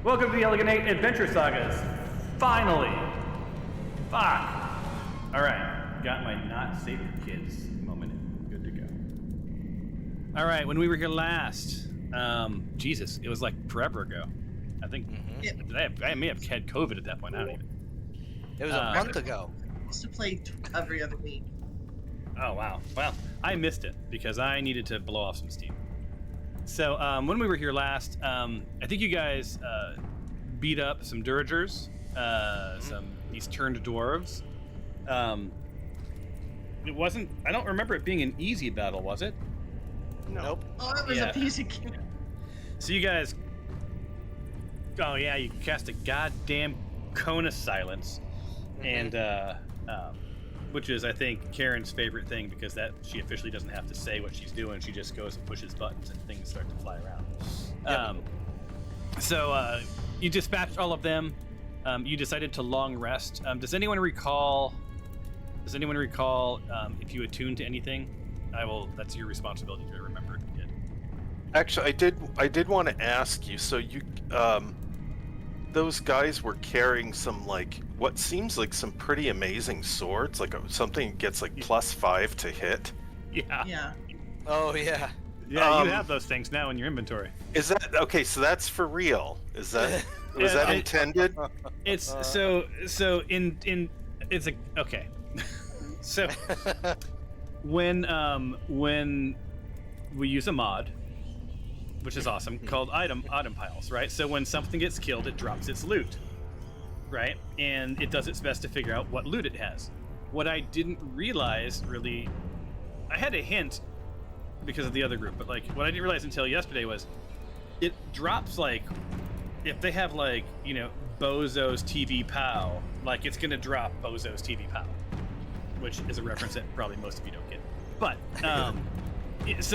Welcome to the Elegant 8 Adventure Sagas. Finally. Fuck. Alright, got my not safe for kids moment. Good to go. Alright, when we were here last, Jesus, it was like forever ago. I think, I may have had COVID at that point, I don't even. It was a month ago. I used to play every other week. Oh, wow. Well, I missed it because I needed to blow off some steam. So, when we were here last, I think you guys beat up some Duragers, these turned dwarves. It wasn't, I don't remember it being an easy battle, was it? No. Nope. Oh, it was a piece of cake. So you guys, oh yeah, you cast a goddamn cone of silence, and which is, I think, Karen's favorite thing because that she officially doesn't have to say what she's doing. She just goes and pushes buttons and things start to fly around. So you dispatched all of them. You decided to long rest. Does anyone recall if you attuned to anything? That's your responsibility to remember if you did. Actually, I did want to ask you. So you, those guys were carrying some what seems like some pretty amazing swords, something that gets +5 to hit. Yeah. Yeah. Oh yeah. Yeah, you have those things now in your inventory. Is that okay? So that's for real? Is that was that intended? It's so in it's okay. So when we use a mod, which is awesome, called item piles, right? So when something gets killed, it drops its loot, right? And it does its best to figure out what loot it has. What I didn't realize, really, I had a hint because of the other group, but what I didn't realize until yesterday was it drops if they have Bozo's TV Pow, it's gonna drop Bozo's TV Pow, which is a reference that probably most of you don't get. But if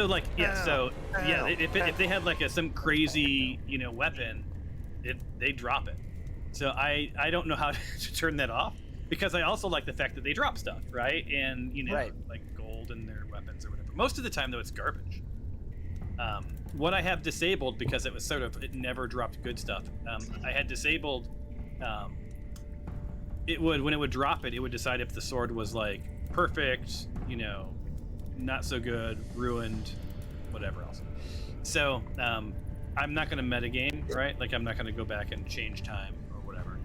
they had some crazy weapon, they drop it. So I don't know how to turn that off because I also like the fact that they drop stuff, right? And gold in their weapons or whatever. Most of the time though, it's garbage. What I have disabled, because it was it never dropped good stuff. I had disabled. When it would drop it, it would decide if the sword was perfect, not so good, ruined, whatever else. So I'm not going to metagame, right? I'm not going to go back and change time or whatever.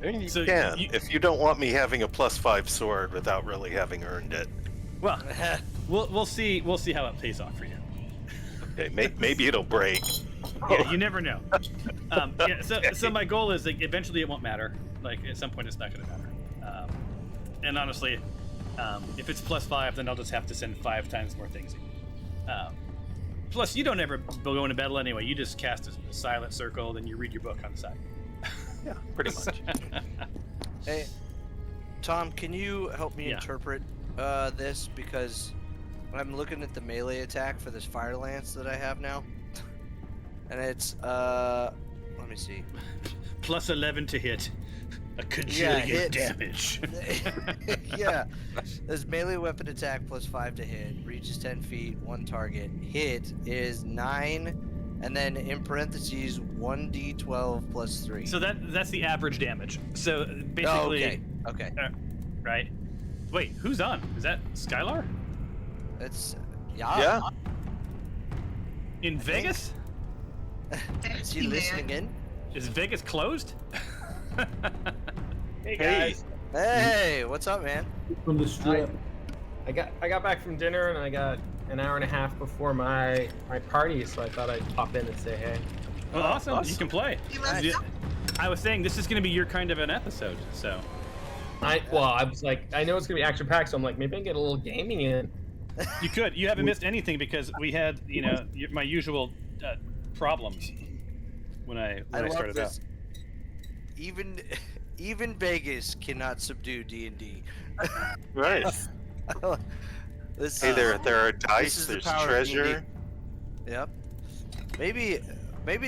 You can, if you don't want me having a +5 sword without really having earned it. Well, we'll see how it pays off for you. Okay, maybe it'll break. Yeah, you never know. So my goal is eventually it won't matter. At some point it's not going to matter. And honestly, if it's +5, then I'll just have to send 5 times more things. Plus, you don't ever go into battle anyway. You just cast a silent circle, then you read your book on the side. Yeah, pretty much. Hey, Tom, can you help me interpret this? Because I'm looking at the melee attack for this fire lance that I have now, and it's let me see. +11 to hit. A cajillion damage. Yeah. This melee weapon attack +5 to hit, reaches 10 feet, 1 target. Hit is 9, and then in parentheses 1d12 +3. So that's the average damage. So basically. Oh, okay. Right. Wait, who's on? Is that Skylar? It's Yeah. In Vegas? Is he listening in? Is Vegas closed? Hey guys. Hey, what's up, man? From the strip. I got back from dinner and I got an hour and a half before my party, so I thought I'd pop in and say hey. Well, awesome. You can play. Nice. I was saying this is going to be your kind of an episode, so. I was I know it's gonna be action packed, so I'm maybe I can get a little gaming in. You could. You haven't missed anything because we had my usual problems when I started out. Even Vegas cannot subdue D&D. Right. Hey, there are dice. There's treasure. Yep. Maybe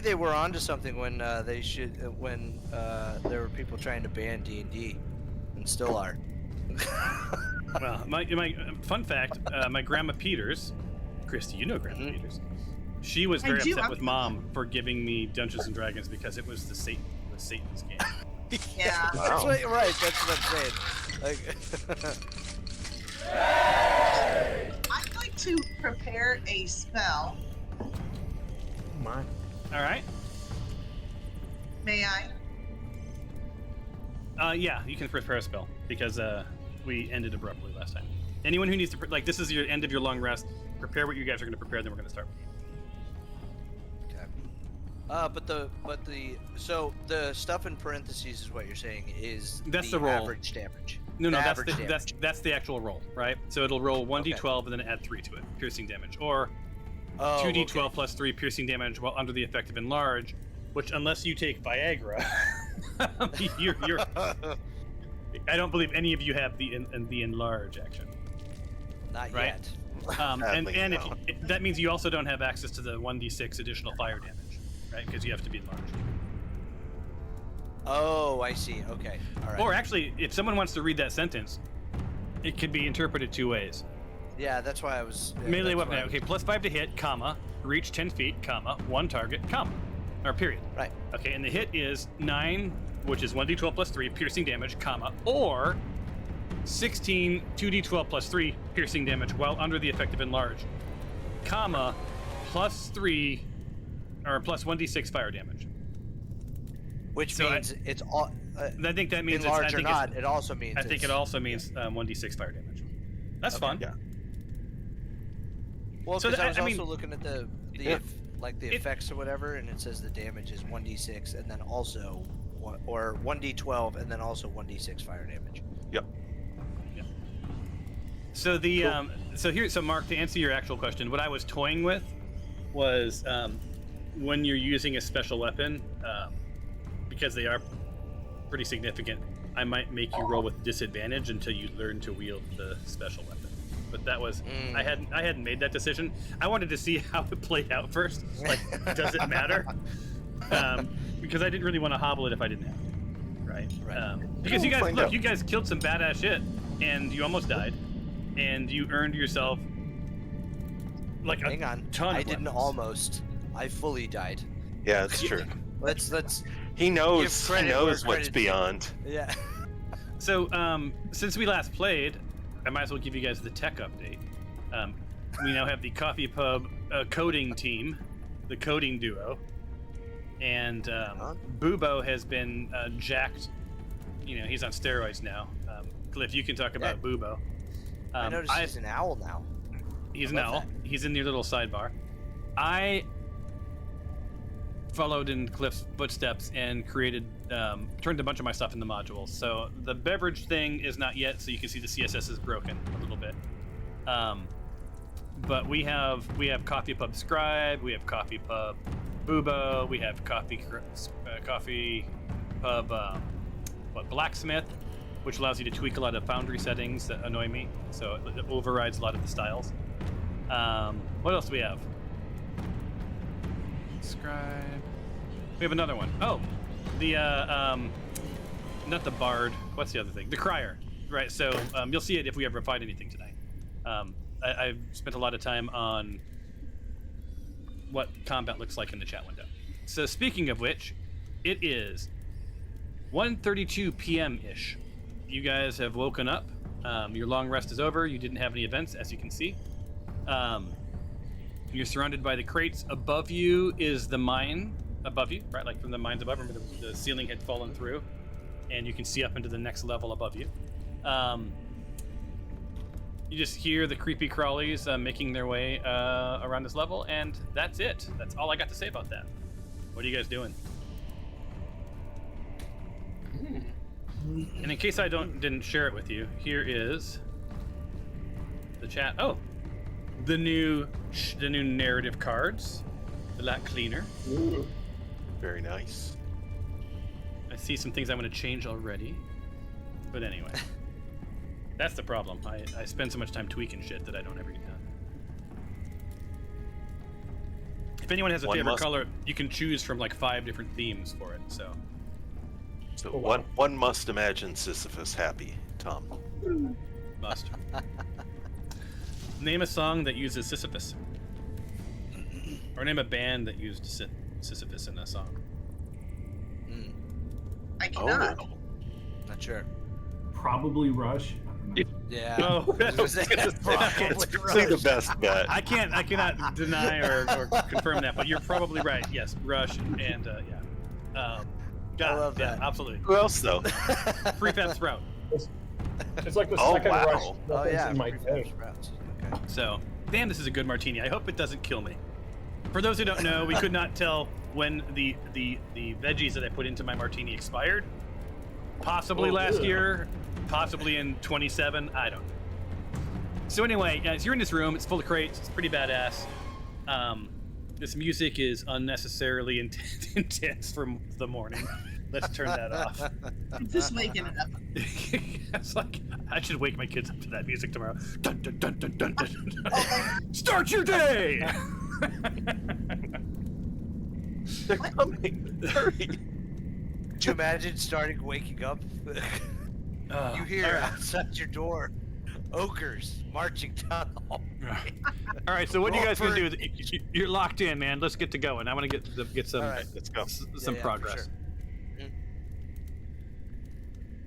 they were onto something when there were people trying to ban D&D, and still are. Well, my fun fact: my grandma Peters, Christy, you know Grandma Peters. She was I very do upset have with to- Mom for giving me Dungeons and Dragons because it was Satan's game. Yeah. That's Wow. what, right. That's what I'm saying. Like, I'd like to prepare a spell. Oh my. All right. May I? Yeah, you can prepare a spell because we ended abruptly last time. Anyone who needs to like this is your end of your long rest. Prepare what you guys are going to prepare. Then we're going to start. okay. So the stuff in parentheses is what you're saying is That's the roll. average damage. No, that's Average the, damage. that's the actual roll, right? So it'll roll 1d12 and then add 3 to it, piercing damage, or 2d12 okay. plus 3 piercing damage while under the effect of enlarge, which unless you take Viagra, you're I don't believe any of you have the enlarge action. Not right? yet. And Sadly, and no. that means you also don't have access to the 1d6 additional fire damage, right? Because you have to be enlarged. Oh, I see. Okay. All right. Or actually, if someone wants to read that sentence, it could be interpreted 2 ways. Yeah, that's why I was. Yeah, Melee that's weapon, why I okay, was- plus 5 to hit, comma, reach 10 feet, comma, 1 target, comma, or period. Right. Okay, and the hit is 9, which is 1d12 plus 3, piercing damage, comma, or 16, 2d12 plus 3, piercing damage while under the effect of enlarge, comma, plus 3, or plus 1d6 fire damage. Which So means it's all. I think that means enlarge I or think not, it also means. I think it it's- also means 1d6 fire damage. That's Okay. fun. Yeah. Well, So because I that- was I mean- also looking at the Yeah. like the It- effects or whatever, and it says the damage is 1d6 and then also or 1d12 and then also 1d6 fire damage. Yep. So the Cool. so Mark, to answer your actual question, what I was toying with was when you're using a special weapon, because they are pretty significant, I might make you roll with disadvantage until you learn to wield the special weapon. But that was I hadn't made that decision. I wanted to see how it played out first. Like, does it matter? Because I didn't really want to hobble it if I didn't have to, right? Right. Because you We'll guys find look, out. you guys killed some badass shit, and you almost died, and you earned yourself like a Hang on, ton. I of didn't weapons. almost. I fully died. Yeah, it's true. Let's He Give knows. He credit where knows what's credit's due. beyond. yeah. So, since we last played, I might as well give you guys the tech update. We now have the Coffee Pub coding team, the coding duo, and Bubo has been jacked. You know, he's on steroids now. Cliff, you can talk about Bubo. I noticed he's an owl now. He's I an love owl. that. He's in your little sidebar. I followed in Cliff's footsteps and created, turned a bunch of my stuff into modules. So the beverage thing is not yet, so you can see the CSS is broken a little bit. But we have Coffee Pub Scribe, we have Coffee Pub Bubo, we have Coffee Pub Blacksmith, which allows you to tweak a lot of Foundry settings that annoy me. So it overrides a lot of the styles. What else do we have? Scribe. We have another one. Oh, the not the Bard. What's the other thing? The Crier. Right. So you'll see it if we ever find anything tonight. I've spent a lot of time on what combat looks like in the chat window. So speaking of which, it is 1:32 p.m. ish. You guys have woken up. Your long rest is over. You didn't have any events, as you can see. You're surrounded by the crates. Above you is the mine above you, right? Like from the mines above. Remember, the ceiling had fallen through, and you can see up into the next level above you. You just hear the creepy crawlies making their way around this level, and that's it. That's all I got to say about that. What are you guys doing? And in case I didn't share it with you, here is the chat. Oh, the new narrative cards, a lot cleaner. Very nice. I see some things I'm going to change already, but anyway, that's the problem. I spend so much time tweaking shit that I don't ever get done. If anyone has a favorite color, you can choose from like 5 different themes for it. So So one must imagine Sisyphus happy, Tom. must name a song that uses Sisyphus. Or name a band that used Sisyphus in a song. I cannot. Oh. Not sure. Probably Rush. Yeah. Oh, Say the best bet. I cannot deny or confirm that, but you're probably right. Yes, Rush and yeah. God, love yeah, that. absolutely. Who else though? Prefab Sprout. It's like the Oh, second wow. Rush. Oh Nothing's yeah. in my Prefab tank. sprouts. Okay. So, damn, this is a good martini. I hope it doesn't kill me. For those who don't know, we could not tell when the veggies that I put into my martini expired. Possibly last year, possibly in 27. I don't know. So anyway, guys, you're in this room. It's full of crates. It's pretty badass. This music is unnecessarily intense for the morning. Let's turn that off. I'm just waking it up. It's like I should wake my kids up to that music tomorrow. Dun, dun, dun, dun, dun, dun, dun. Start your day. They're coming. Hurry. Could you imagine waking up? You hear all right. outside your door, ogres marching down the hall. All right, so what are you guys gonna Roll do? You're locked in, man. Let's get to going. I want to get some All right. Let's go. some Yeah, progress. for sure.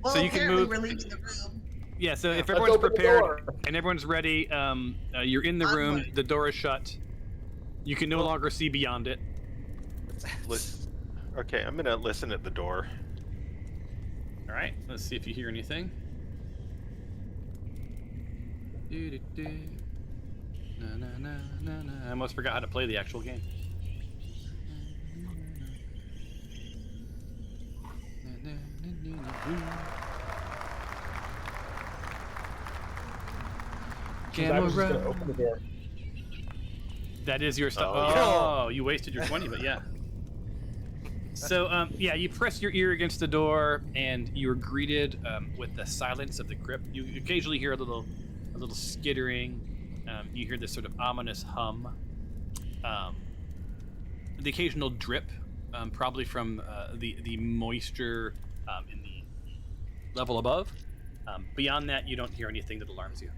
Well, So you can apparently move- we're leaving the room. Yeah, so if Let's everyone's open the prepared door. and everyone's ready, you're in the room. Onward. The door is shut. You can no longer see beyond it. Okay, I'm gonna listen at the door. All right, let's see if you hear anything. Do-do-do. Na, na, na, na, na. I almost forgot how to play the actual game. I was just gonna open the door. That is your stuff. Oh. Oh, you wasted your 20, but yeah. So, yeah, you press your ear against the door, and you're greeted with the silence of the crypt. You occasionally hear a little skittering. You hear this sort of ominous hum. The occasional drip, probably from the moisture in the level above. Beyond that, you don't hear anything that alarms you.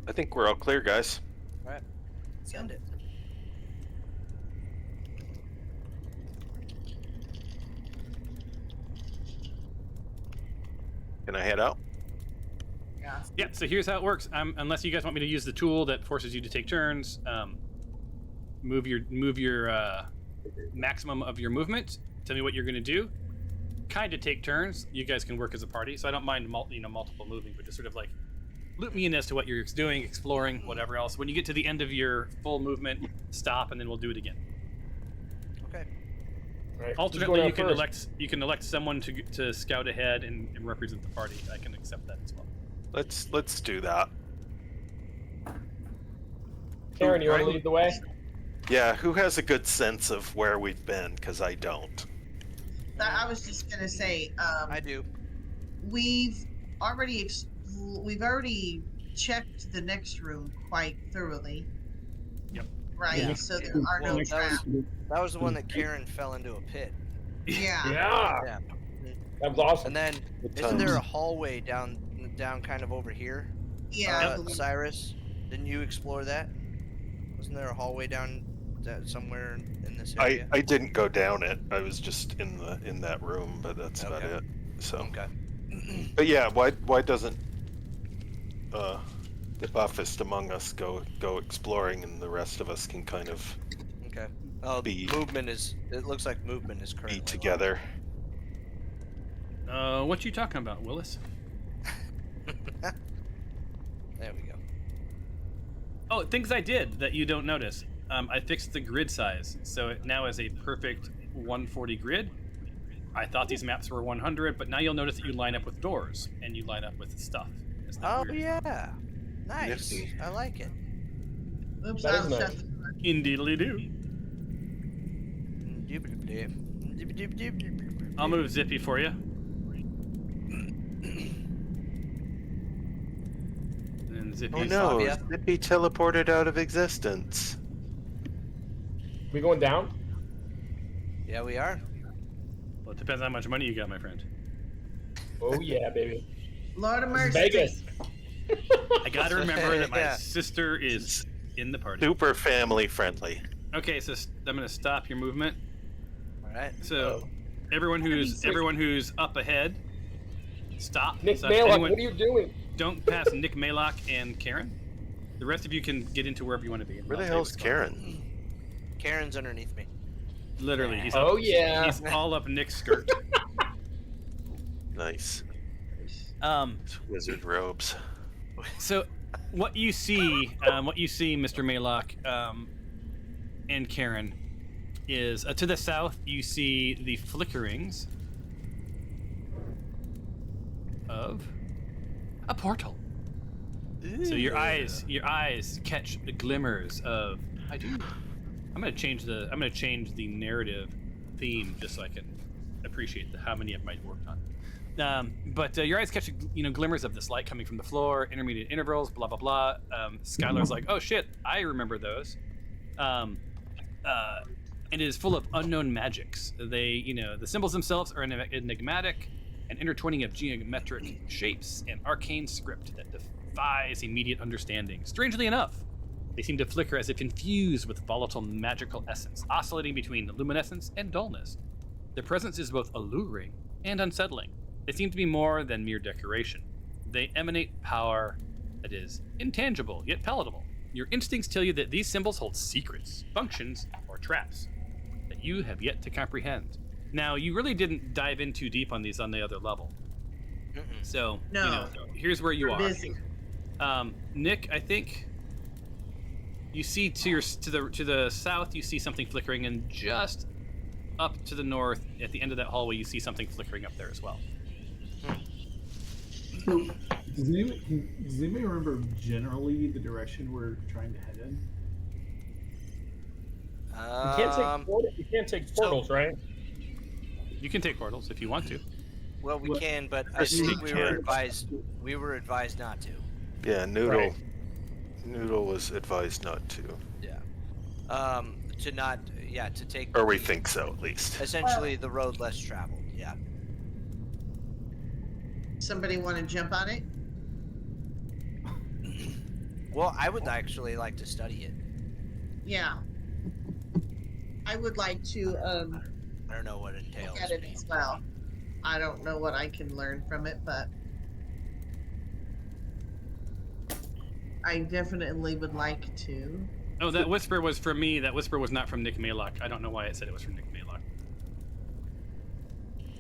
I think we're all clear, guys. All right. Send it. Can I head out? Yeah. Yeah, so here's how it works. Unless you guys want me to use the tool that forces you to take turns, move your maximum of your movement. Tell me what you're going to do. Kind of take turns. You guys can work as a party, so I don't mind multiple moving, but just sort of like loop me in as to what you're doing, exploring, whatever else. When you get to the end of your full movement, stop, and then we'll do it again. Okay. All right, who's Alternately, going you out can first? elect someone to scout ahead and represent the party. I can accept that as well. Let's do that. Karen, you want to Right. lead the way? Yeah, who has a good sense of where we've been? Because I don't. I was just gonna say, I do. we've already checked the next room quite thoroughly. Yep. Right. Yeah. So there Yeah. are no Well, that traps. That was the one that Karen fell into a pit. Yeah. Yeah. Yeah. That was awesome. And then, Good isn't there a times. hallway down kind of over here? Yeah. I believe- Cyrus, didn't you explore that? Wasn't there a hallway down somewhere in this area? I didn't go down it. I was just in that room, but that's about Okay. it. So, Okay. but yeah, why doesn't the buffest among us go exploring, and the rest of us can kind of Okay. Oh, Be- movement is. It looks like movement is currently be together? What you talking about, Willis? There we go. Oh, things I did that you don't notice. I fixed the grid size, so it now is a perfect 140 grid. I thought these maps were 100, but now you'll notice that you line up with doors and you line up with stuff. Isn't that Oh weird? yeah. Nice. Nifty. I like it. Oops, That is I'll nice. shut the door. Indeedly-doo. I'll move Zippy for you. And Zippy. Oh no, Flavia. Zippy teleported out of existence. We going down? Yeah, we are. Well, it depends on how much money you got, my friend. Oh yeah, baby. Lord of This is mercy. Vegas. I gotta remember that my Yeah. sister is in the party. Super family friendly. Okay, so I'm gonna stop your movement. All right. So everyone who's up ahead, stop. Nick So Maylock, anyone- what are you doing? Don't pass Nick Maylock and Karen. The rest of you can get into wherever you want to be. Where the hell's Karen? Karen's underneath me. Literally, he's Oh, up, yeah. he's all up Nick's skirt. Nice. Um, Wizard robes. so what you see, Mr. Maylock, and Karen, is to the south. You see the flickerings of a portal. So your eyes catch the glimmers of. I'm gonna change the narrative theme just so I can appreciate how many of them I worked on. But your eyes catch glimmers of this light coming from the floor, intermediate intervals, blah blah blah. Skylar's like, oh shit, I remember those. And it is full of unknown magics. They, the symbols themselves are enigmatic, an intertwining of geometric shapes and arcane script that defies immediate understanding. Strangely enough, they seem to flicker as if infused with volatile magical essence, oscillating between luminescence and dullness. Their presence is both alluring and unsettling. They seem to be more than mere decoration. They emanate power that is intangible, yet palatable. Your instincts tell you that these symbols hold secrets, functions, or traps that you have yet to comprehend. Now, you really didn't dive in too deep on these on the other level. So, No. Here's where you We're are. busy. Nick, I think you see to the south, you see something flickering, and just up to the north, at the end of that hallway, you see something flickering up there as well. So, does anybody remember generally the direction we're trying to head in? You can't take portals, right? You can take portals if you want to. Well, we What- can, but I Chris, think you we were can. advised. We were advised not to. Yeah, Noodle. Right. Noodle was advised not to. Yeah. To take. Or we think so, at least. Essentially, the road less traveled. Yeah. Somebody want to jump on it? Well, I would actually like to study it. Yeah. I would like to I don't know what it entails. look at it as well. I don't know what I can learn from it, but I definitely would like to. Oh, that whisper was from me. That whisper was not from Nick Maylock. I don't know why it said it was from Nick Maylock.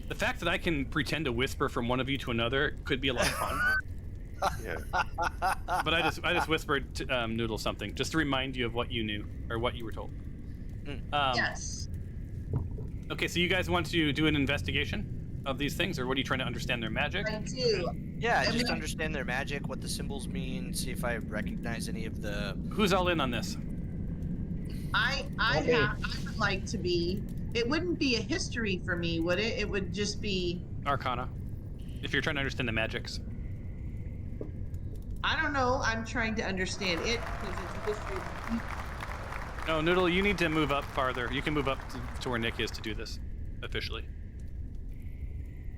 The fact that I can pretend to whisper from one of you to another could be a lot of fun. Yeah. But I just whispered to Noodle something just to remind you of what you knew or what you were told. Yes. Okay, so you guys want to do an investigation of these things, or what are you trying to understand their magic? I do. Yeah, I just mean- understand their magic, what the symbols mean, see if I recognize any of the. Who's all in on this? I would like to be. It wouldn't be a history for me, would it? It would just be. Arcana. If you're trying to understand the magics. I don't know. I'm trying to understand it because it's a history. No, Noodle, you need to move up farther. You can move up to where Nick is to do this officially.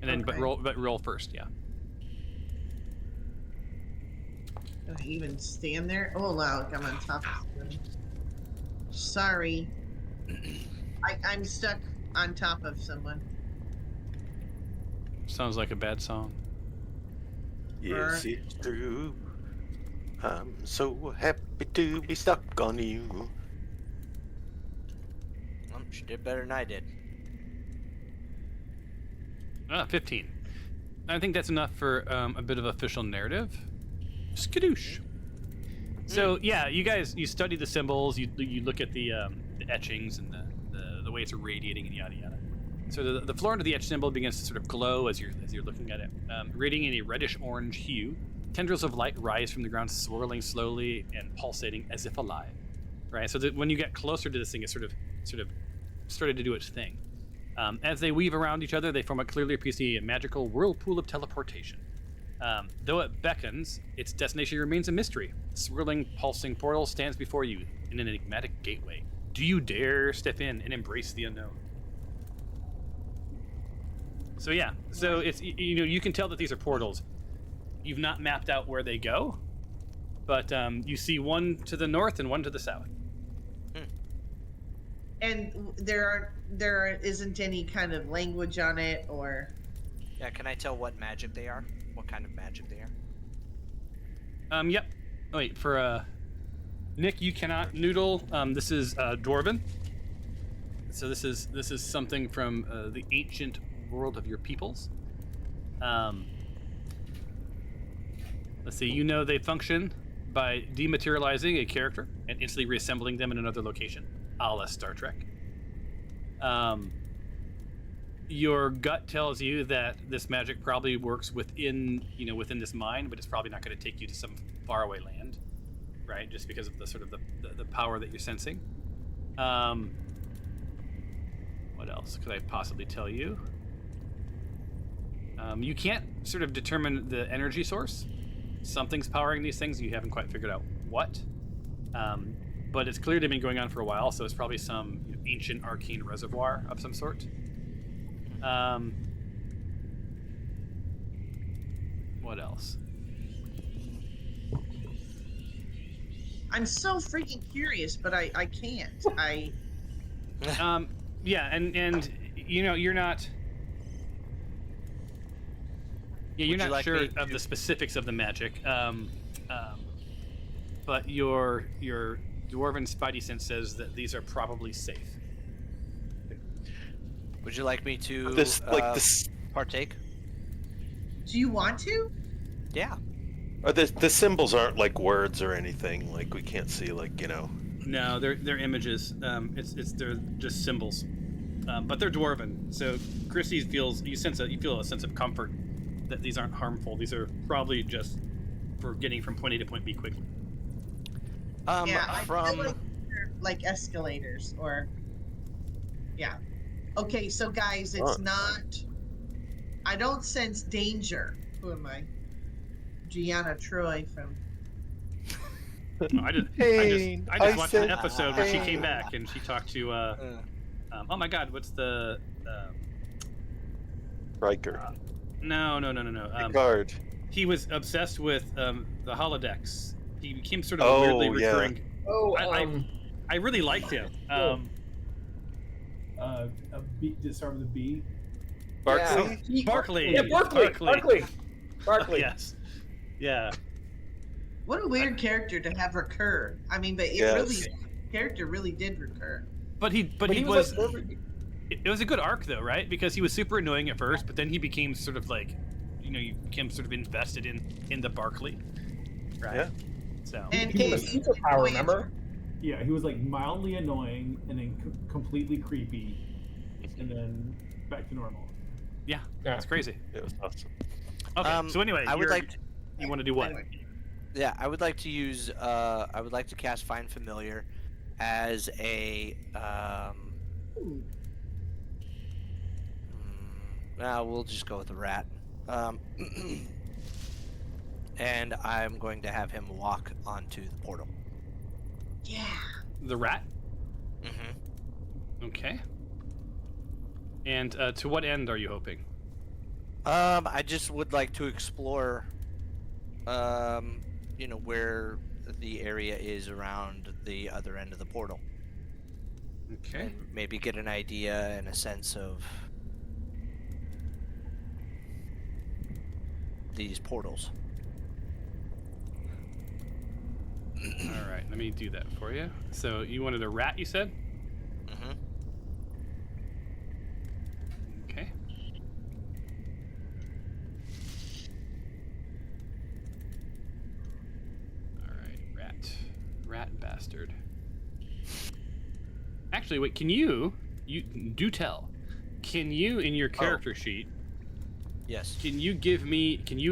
And then, Okay. but roll first, yeah. Can I even stand there? Oh, look, I'm on top of someone. Sorry. I'm stuck on top of someone. Sounds like a bad song. Yes, it's true. I'm so happy to be stuck on you. She did better than I did. 15. I think that's enough for a bit of official narrative. Skadoosh. So yeah, you study the symbols. You look at the etchings and the way it's radiating and yada yada. So the floor under the etch symbol begins to sort of glow as you're looking at it, radiating a reddish orange hue. Tendrils of light rise from the ground, swirling slowly and pulsating as if alive. Right. So that when you get closer to this thing, it sort of started to do its thing. As they weave around each other, they form a clearly appreciated magical whirlpool of teleportation. Though it beckons, its destination remains a mystery. A swirling, pulsing portal stands before you in an enigmatic gateway. Do you dare step in and embrace the unknown? So yeah, so it's you can tell that these are portals. You've not mapped out where they go, But you see one to the north and one to the south. And there isn't any kind of language on it, or Yeah, can I tell what magic they are? What kind of magic they are? Yep. Oh, wait, for Nick, you cannot noodle. This is Dwarven. So this is something from the ancient world of your peoples. Let's see. You know they function by dematerializing a character and instantly reassembling them in another location, a la Star Trek. Your gut tells you that this magic probably works within this mine, but it's probably not going to take you to some faraway land, right? Just because of the sort of the power that you're sensing. What else could I possibly tell you? You can't sort of determine the energy source. Something's powering these things. You haven't quite figured out what. But it's clearly been going on for a while, so it's probably some ancient arcane reservoir of some sort. What else? I'm so freaking curious, but I can't. Yeah, and you're not. Yeah, you're Would you not like sure me of the specifics of the magic. But your dwarven spidey sense says that these are probably safe. Would you like me to This partake? Do you want to? Yeah. the symbols aren't like words or anything. Like we can't see No, they're images. They're just symbols. But they're dwarven. So Chrissy you feel a sense of comfort that these aren't harmful. These are probably just for getting from point A to point B quickly. Yeah, I feel like they're like escalators, or yeah. Okay, so guys, it's not. I don't sense danger. Who am I? Gianna Troy from. I just watched an episode where she came back and she talked to. Oh my God, what's the? Riker. No. Guard. He was obsessed with the holodecks. He became sort of a weirdly recurring. I really liked him. To start with a B. Barkley? Yeah. Barkley. Yeah, Barkley. Yes. Yeah. What a weird character to have recur. I mean, but character really did recur. But he was. It was a good arc though, right? Because he was super annoying at first, but then he became sort of like, you became sort of invested in the Barkley, right? Yeah. So. And He was a superpower, remember? Yeah, he was like mildly annoying and then completely creepy, and then back to normal. Yeah, that's crazy. It was awesome. Okay, so anyway, I would like to, you want to do what? Yeah, I would like to use. I would like to cast Find Familiar as a. We'll just go with the rat. And I'm going to have him walk onto the portal. Yeah. The rat? Mm-hmm. Okay. And to what end are you hoping? I just would like to explore, where the area is around the other end of the portal. Okay. And maybe get an idea and a sense of these portals. All right, let me do that for you. So you wanted a rat, you said? Mm-hmm. Okay. All right, rat bastard. Actually, wait. Can you do tell? Can you in your character sheet? Yes. Can you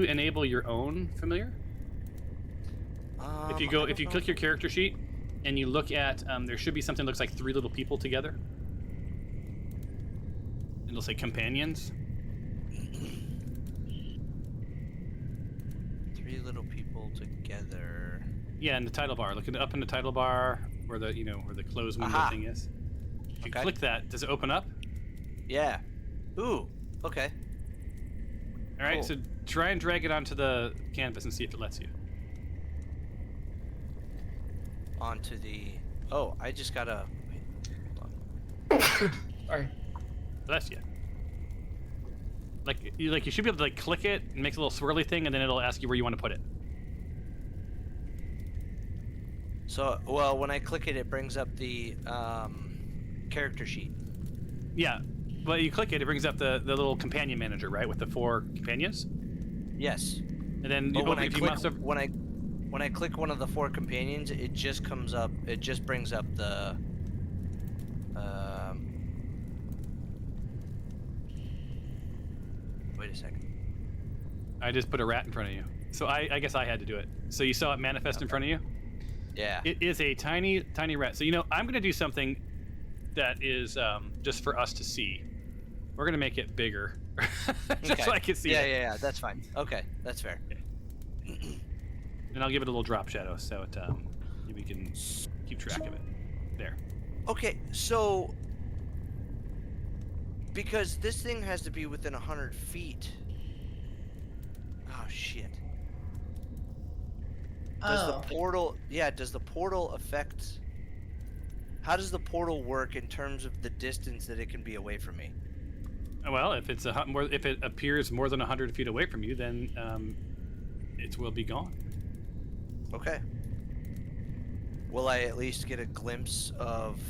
enable your own familiar? If you click your character sheet and you look at, there should be something that looks like 3 little people together. It'll say companions. 3 little people together. Yeah, in the title bar. Look up in the title bar where the where the close window thing is. If you click that, does it open up? Yeah. Ooh. Okay. All right. Cool. So try and drag it onto the canvas and see if it lets you. onto the. Oh, I just gotta. Sorry. Bless you. You should be able to like click it and make a little swirly thing, and then it'll ask you where you want to put it. So, well, when I click it, it brings up the character sheet. Yeah, well, you click it, it brings up the little companion manager, right, with the 4 companions. Yes. And then But when I if you click must have. when I click one of the 4 companions, it just comes up. It just brings up the. Wait a second. I just put a rat in front of you, so I guess I had to do it. So you saw it manifest in front of you. Yeah. It is a tiny rat. So I'm gonna do something that is just for us to see. We're gonna make it bigger, just Okay. so I can see it. Yeah. That's fine. Okay, that's fair. Okay. And I'll give it a little drop shadow so it we can keep track of it. There. Okay, so because this thing has to be within 100 feet. Oh shit. Does the portal? Yeah. Does the portal affect? How does the portal work in terms of the distance that it can be away from me? Well, if it's if it appears more than 100 feet away from you, then it will be gone. Okay. Will I at least get a glimpse of?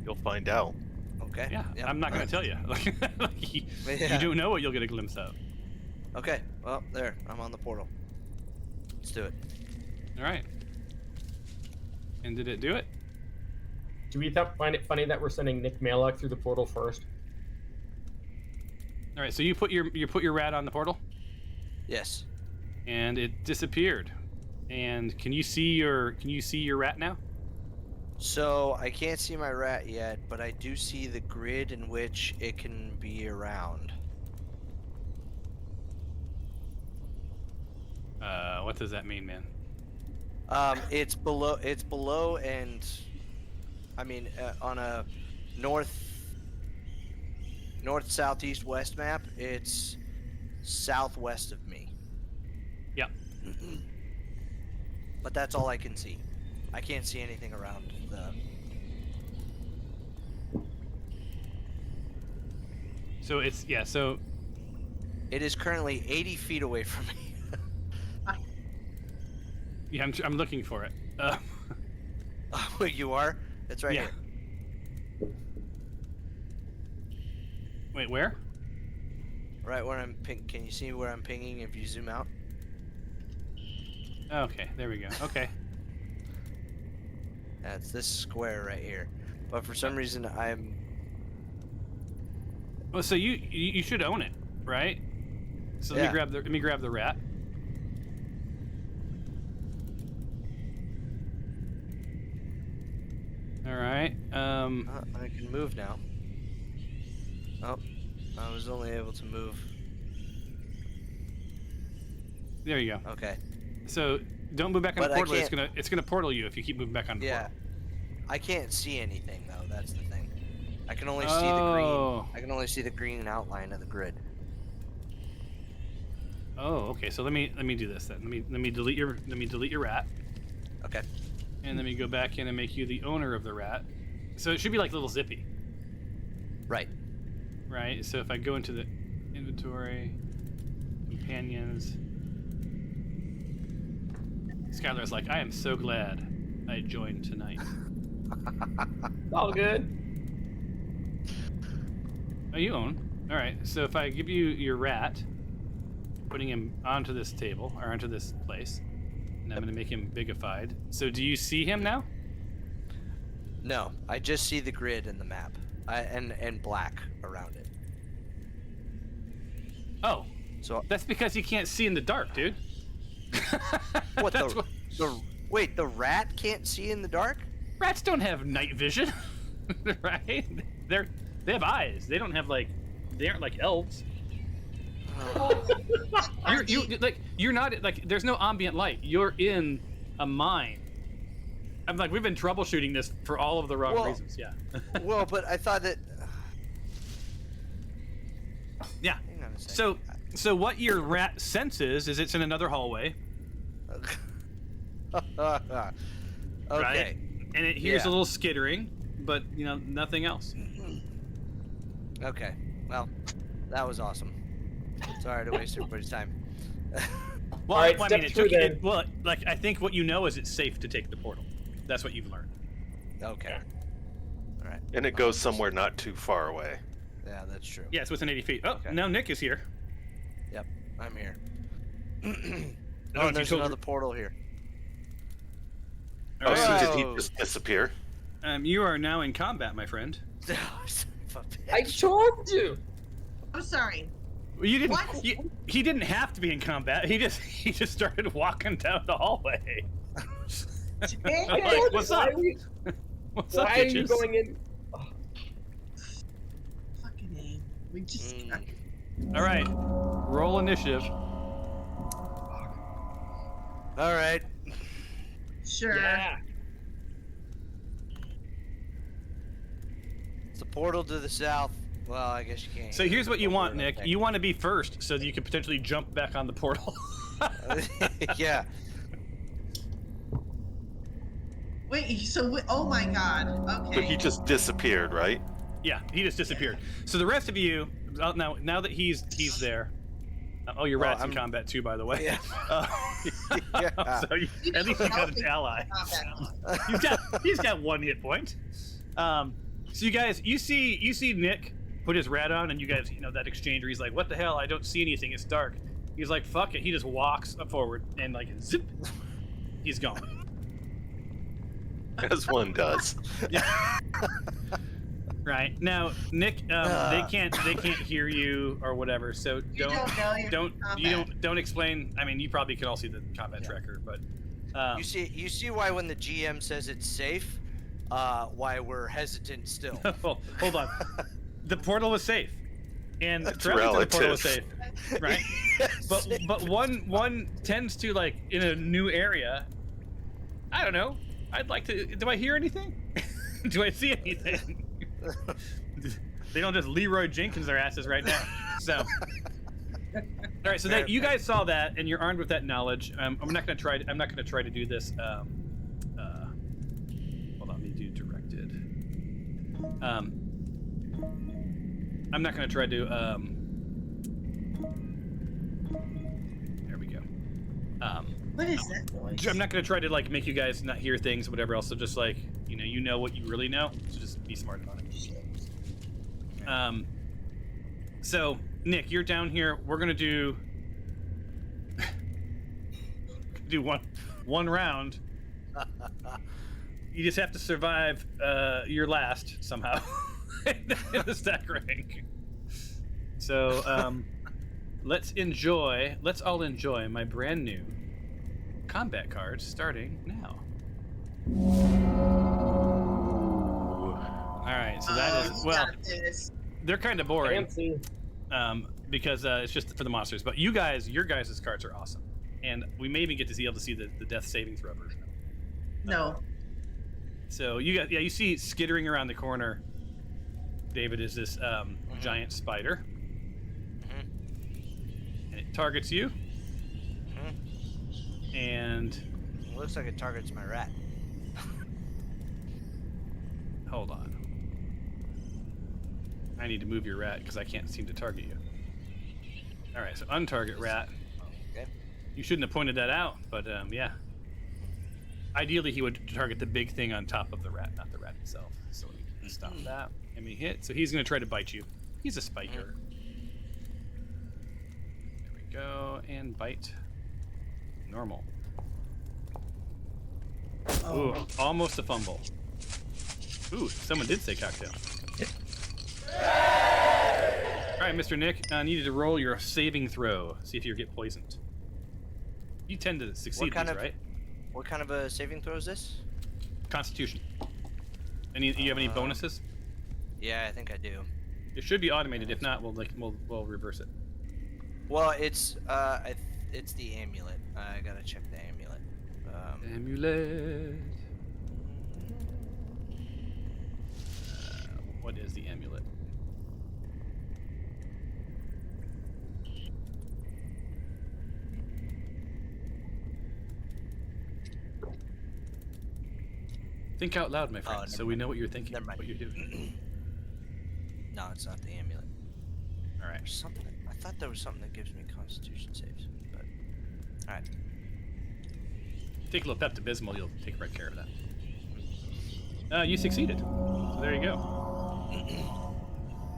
You'll find out. Okay. Yeah, Yep. I'm not going to tell you. You don't know what you'll get a glimpse of. Okay. Well, there. I'm on the portal. Let's do it. All right. And did it do it? Do we find it funny that we're sending Nick Malek through the portal first? All right. So you put your rat on the portal, Yes. and it disappeared. And can you see your rat now? So I can't see my rat yet, but I do see the grid in which it can be around. What does that mean, man? It's below, and I mean on a north, south, east, west map, it's southwest of me. Yep. But that's all I can see. I can't see anything around the. So it's So It is currently 80 feet away from me. yeah, I'm looking for it. Oh, you are? It's right Yeah. here. Wait, where? Right where I'm ping. Can you see where I'm pinging if you zoom out? Okay, there we go. Okay. That's this square right here. But for some reason I'm. Well, so you should own it, right? So Yeah. let me grab the rat. All right. I can move now. Oh, I was only able to move. There you go. Okay. So don't move back on But the I portal. can't- It's gonna portal you if you keep moving back on the Yeah. portal. I can't see anything though. That's the thing. I can only see the Oh. green. I can only see the green outline of the grid. Oh, okay. So let me do this then. Let me delete your rat, Okay. and let me go back in and make you the owner of the rat. So it should be like little Zippy, Right. right? So if I go into the inventory, companions, Skylar's like, I am so glad I joined tonight. All good. Oh, you own. All right. So if I give you your rat, putting him onto this table or onto this place, and I'm going to make him bigified. So do you see him now? No, I just see the grid in the map, and black around it. Oh, So that's because you can't see in the dark, dude. what That's the wait, the rat can't see in the dark? Rats don't have night vision, right? They have eyes. They don't have they aren't like elves. You're not like there's no ambient light. You're in a mine. I'm like we've been troubleshooting this for all of the wrong Well- reasons. Yeah. Well, but I thought that. Yeah. Hang on a second. So what your rat senses is it's in another hallway. Okay. And it hears Yeah. a little skittering, but nothing else. Okay. Well, that was awesome. Sorry to waste everybody's time. Well, All right, I step mean, it two took then. it. Well, like I think what you know is it's safe to take the portal. That's what you've learned. Okay. All right. And it goes somewhere not too far away. Yeah, that's true. Yeah, it's within 80 feet. Oh, Okay. now Nick is here. Yep, I'm here. know Oh, if you there's told another portal here. All Oh, right. so did he Whoa. just disappear? You are now in combat, my friend. Son of a I bitch. told you. I'm sorry. Well, you didn't. What? He didn't have to be in combat. He just started walking down the hallway. Dang I'm it. like, what's up? What's up, Why are you bitches? going in? Fucking A. We just got All right, roll initiative. All right. sure. Yeah. It's a portal to the south. Well, I guess you can't. So here's what you want, Nick. Okay. You want to be first, so that you can potentially jump back on the portal. Yeah. Wait, so oh my god. Okay. So he just disappeared, right? Yeah, he just disappeared. So the rest of you, now that he's there. Oh, your rat's in I'm- combat too, by the way. Yeah. Yeah. So at least you got an ally. He's got 1 hit point. So you guys, you see Nick put his rat on, and you guys, that exchange where he's like, "What the hell? I don't see anything. It's dark." He's like, "Fuck it." He just walks up forward and like zip, he's gone. As one does. Right now, Nick, they can't hear you or whatever. So You don't know you're in combat. don't explain. I mean, you probably can all see the combat tracker, but You see why when the GM says it's safe, why we're hesitant still. well, hold on. The portal was safe, and That's traveling to the portal was relative. safe, right? But one tends to, like, in a new area. I don't know. I'd like to. Do I hear anything? Do I see anything? They don't just Leroy Jenkins their asses right now. So, all right. So that you guys saw that, and you're armed with that knowledge. I'm not gonna try. I'm not gonna try to do this. Hold on. Let me do directed. I'm not gonna try to. There we go. What is that noise? I'm not gonna try to, like, make you guys not hear things or whatever else. So just, like, you know what you really know. So just be smart about it. So Nick, you're down here. We're gonna do one round. You just have to survive your last somehow in the stack rank. So let's all enjoy my brand new combat cards starting now. All right, so that is, you well, got this. they're kind of boring. Fancy. Because it's just for the monsters. But your guys' cards are awesome, and we may even get to be able to see the death saving throw version of it. No. So you see skittering around the corner, David, is this giant spider, and it targets you, and It looks like it targets my rat. hold on. I need to move your rat because I can't seem to target you. All right, so untarget rat. Okay. You shouldn't have pointed that out, but yeah. Ideally, he would target the big thing on top of the rat, not the rat itself. So we can stop that. And we hit. So he's going to try to bite you. He's a spiker. There we go. And bite. Normal. Ooh, almost a fumble. Ooh, someone did say cocktail. All right, Mr. Nick, I need you to roll your saving throw. See if you get poisoned. You tend to succeed kind these, of- right? What kind of a saving throw is this? Constitution. You have any bonuses? Yeah, I think I do. It should be automated. If not, we'll reverse it. Well, it's it's the amulet. I gotta check the amulet. Amulet. What is the amulet? Think out loud, my friend, never so we know what you're thinking, Never mind. what you're doing. No, it's not the amulet. All right. There's something. I thought there was something that gives me Constitution saves, but all right. Take a little Pepto-Bismol, you'll take right care of that. You succeeded. So there you go.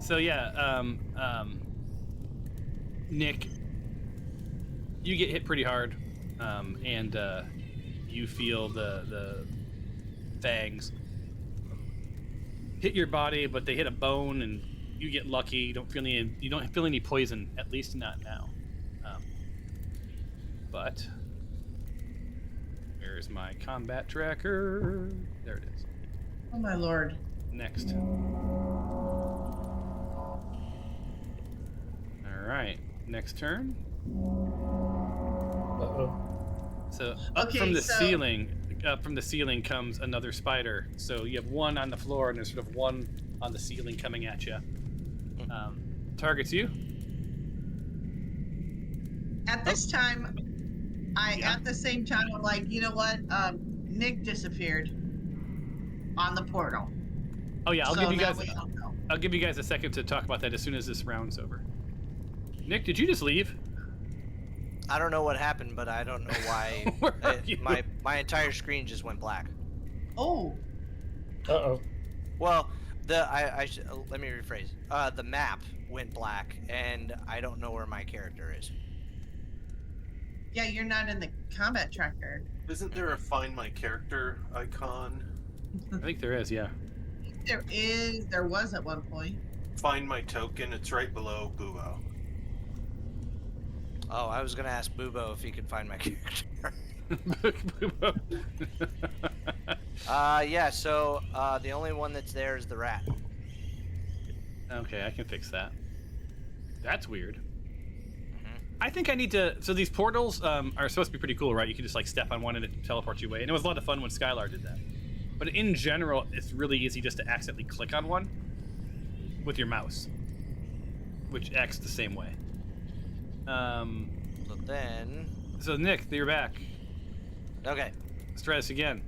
So yeah, Nick, you get hit pretty hard, and you feel the fangs hit your body, but they hit a bone, and you get lucky. You don't feel any poison, at least not now. But where's my combat tracker? There it is. Oh my lord. Next. All right. Next turn. Uh-oh. So up Okay, from the so- ceiling, comes another spider. So you have one on the floor, and there's sort of one on the ceiling coming at you. Targets you. At this time, Yeah. at the same time, I'm like, you know what? Nick disappeared on the portal. Oh yeah, I'll So give you now guys. we don't know. I'll give you guys a second to talk about that as soon as this round's over. Nick, did you just leave? I don't know what happened, but I don't know why. Where are you? My entire screen just went black. Oh, Uh-oh. Well, let me rephrase. The map went black, and I don't know where my character is. yeah, you're not in the combat tracker. Isn't there a find my character icon? I think there is. Yeah. There was at one point. Find my token. It's right below Bubo. Oh, I was gonna ask Bubo if he could find my character. Yeah. So the only one that's there is the rat. Okay, I can fix that. That's weird. Mhm. I think I need to. So these portals are supposed to be pretty cool, right? You can just like step on one and it teleports you away. And it was a lot of fun when Skylar did that. But in general, it's really easy just to accidentally click on one with your mouse, which acts the same way. But then. So Nick, you're back. Okay. Let's try this again.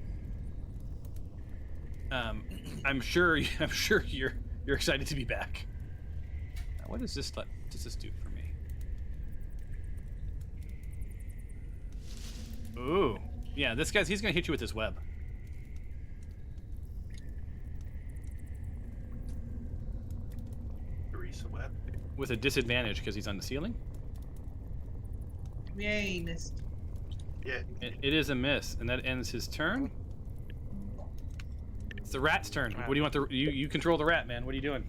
I'm sure you're excited to be back. What does this do for me? Ooh, yeah, he's gonna hit you with his web. Teresa Webb. With a disadvantage because he's on the ceiling. Yay, missed. Yeah. It is a miss, and that ends his turn. It's the rat's turn. What do you want? You control the rat, man. What are you doing?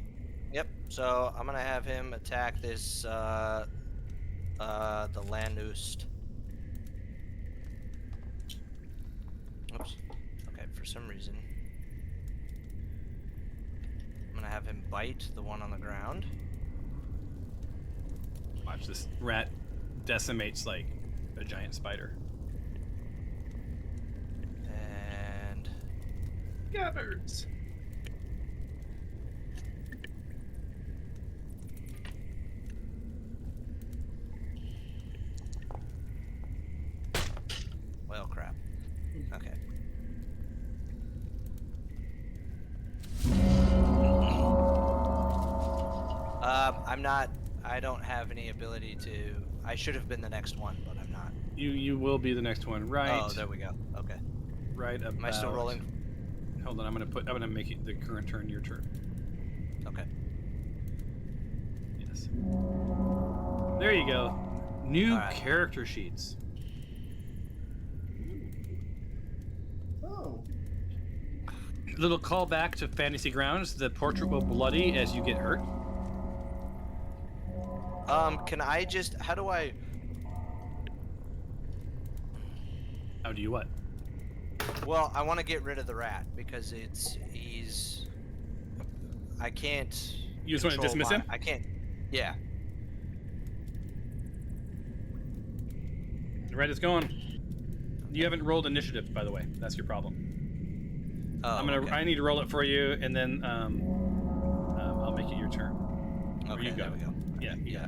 Yep. So I'm gonna have him attack this the Landoost. Oops. Okay. For some reason, I'm gonna have him bite the one on the ground. Watch this rat decimates like a giant spider. And Gabbers. well, crap. Okay. I'm not. I don't have any ability to. I should have been the next one, but I'm not. You will be the next one, right? Oh, there we go. Okay. Right about. Am I still rolling? Hold on, I'm gonna make it the current turn your turn. Okay. Yes. There you go. New All right. character sheets. Oh. Little callback to Fantasy Grounds. The portrait will bloody as you get hurt. Can I just? How do I? How do you what? Well, I want to get rid of the rat because he's. I can't. You just want to control dismiss him? I can't. Yeah. The rat is gone. You haven't rolled initiative, by the way. That's your problem. Oh, okay. I need to roll it for you, and then I'll make it your turn. Okay, you go. there we go. Yeah, yeah.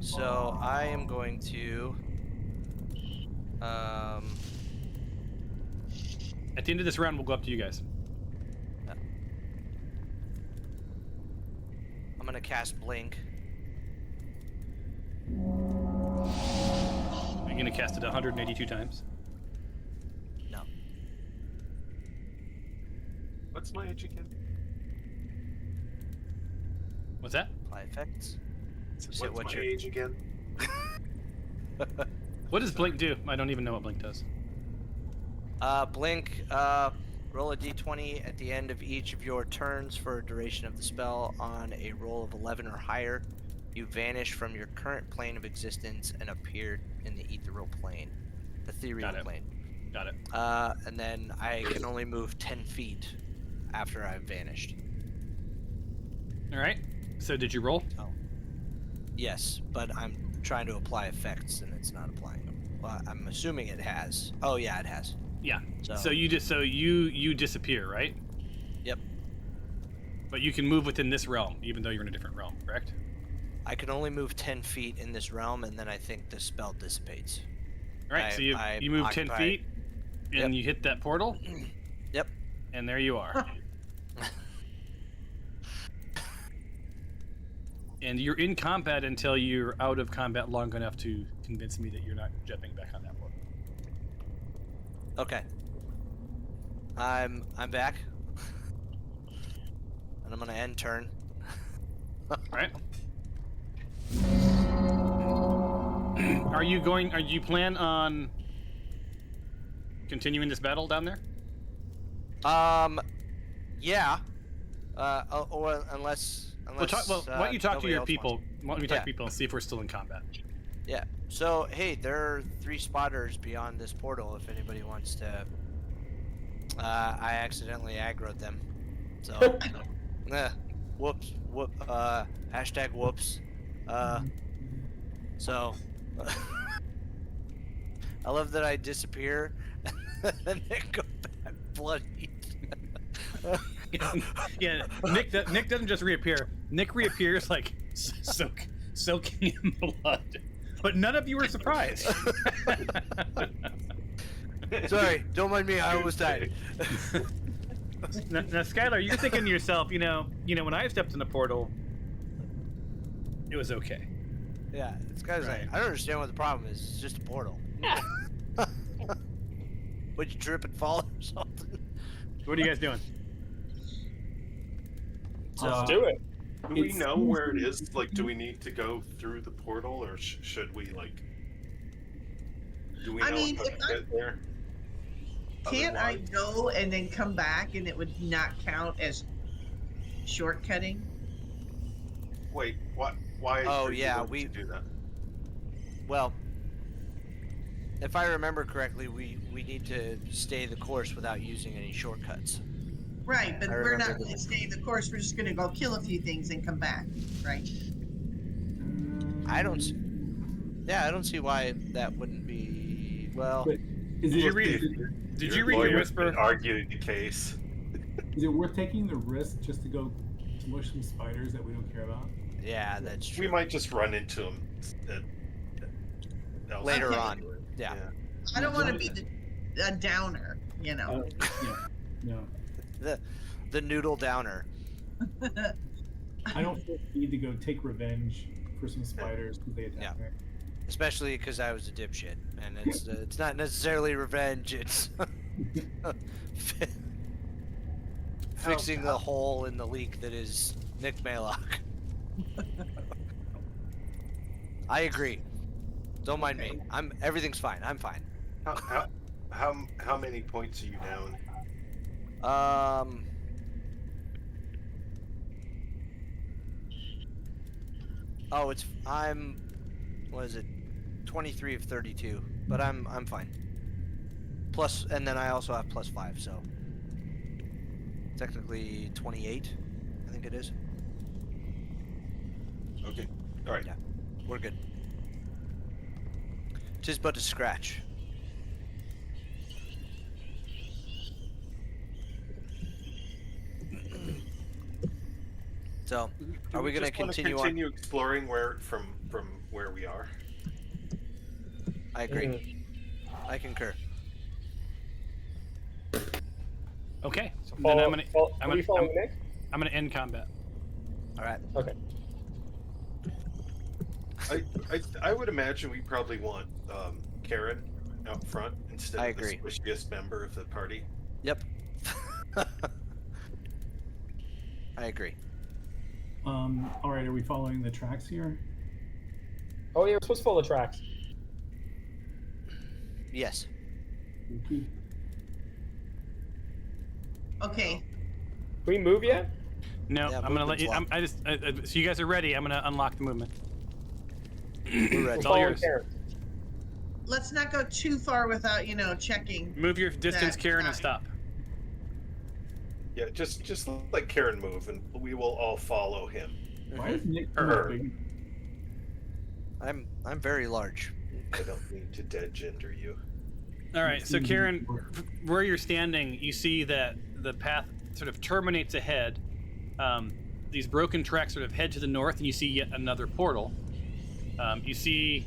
So I am going to At the end of this round, we'll go up to you guys. I'm gonna cast Blink. You're gonna cast it 182 times. No. What's my age again? What's that? Apply effects. What's my age again? What does Blink do? I don't even know what Blink does. Blink, roll a d20 at the end of each of your turns for a duration of the spell. On a roll of 11 or higher, you vanish from your current plane of existence and appear in the ethereal plane. Ethereal plane. Got it. And then I can only move 10 feet after I've vanished. All right. So did you roll? Oh. Yes, but I'm trying to apply effects and it's not applying them. Well, I'm assuming it has. Oh yeah, it has. Yeah. So you disappear, right? Yep. But you can move within this realm, even though you're in a different realm, correct? I can only move 10 feet in this realm, and then I think the spell dissipates. All right. So you move 10 feet, and you hit that portal. Yep. And there you are. And you're in combat until you're out of combat long enough to convince me that you're not jumping back on that portal. Okay. I'm back. And I'm gonna end turn. Right. Are you plan on continuing this battle down there? Yeah. Or unless Why don't you talk to your people? wants. Why don't you talk to people and see if we're still in combat? Yeah. So, hey, there are 3 spotters beyond this portal if anybody wants to. I accidentally aggroed them. So, whoops. Hashtag whoops. So, I love that I disappear and then go back bloody. Yeah, Nick doesn't just reappear. Nick reappears like soaking in blood. But none of you were surprised. Sorry, don't mind me. I almost died. Now, Skylar, you're thinking to yourself, you know, when I stepped in the portal, it was okay. Yeah, this guy's Right. like, I don't understand what the problem is. It's just a portal. Would you trip and fall or something? What are you guys doing? Let's do it. Do we know where it is? Like, do we need to go through the portal, or should we, like... Do we know how to get there? Can't I Otherwise- go and then come back and it would not count as shortcutting? Wait, what? Why? Oh, are you yeah, willing we- to do that. Well, if I remember correctly, we need to stay the course without using any shortcuts. Right, but I we're not remember going to stay the course. We're just going to go kill a few things and come back, right? I don't see why that wouldn't be. Well, But is Did you it, read? Did you Your read your lawyer's whisper? been arguing the case. is it worth taking the risk just to go smush some spiders that we don't care about? yeah, that's true. We might just run into them Later Okay. on. Yeah. I don't want to be a downer, you know. No. The noodle downer. I don't feel the need to go take revenge for some spiders because they attacked me. Especially because I was a dipshit, and it's not necessarily revenge. It's fixing the hole in the leak that is Nick Maylock. I agree. Don't mind me. Everything's fine. I'm fine. How many points are you down? Oh, what is it? 23 of 32, but I'm fine. Plus, and then I also have +5, so technically 28, I think it is. Okay. All right. Yeah, we're good. 'Tis but a scratch. So, Do are we gonna just wanna continue on? exploring from where we are? I agree. I concur. Okay. So Then are we following Nick? I'm gonna end combat. All right. Okay. I would imagine we probably want Karen out front instead I of agree. the squishiest member of the party. Yep. I agree. All right, are we following the tracks here? Oh, yeah, we're supposed to follow the tracks. Yes. Okay. Can we move yet? No, Yeah, I'm gonna let movement's you. So you guys are ready. I'm gonna unlock the movement. We're ready. It's all Following yours. Karen. Let's not go too far without, checking. Move your distance, That- Karen, and stop. Yeah, just let Karen move, and we will all follow him. Why is Nick so Her. big? I'm very large. I don't mean to dead gender you. All right. So Karen, where you're standing, you see that the path sort of terminates ahead. These broken tracks sort of head to the north, and you see yet another portal. You see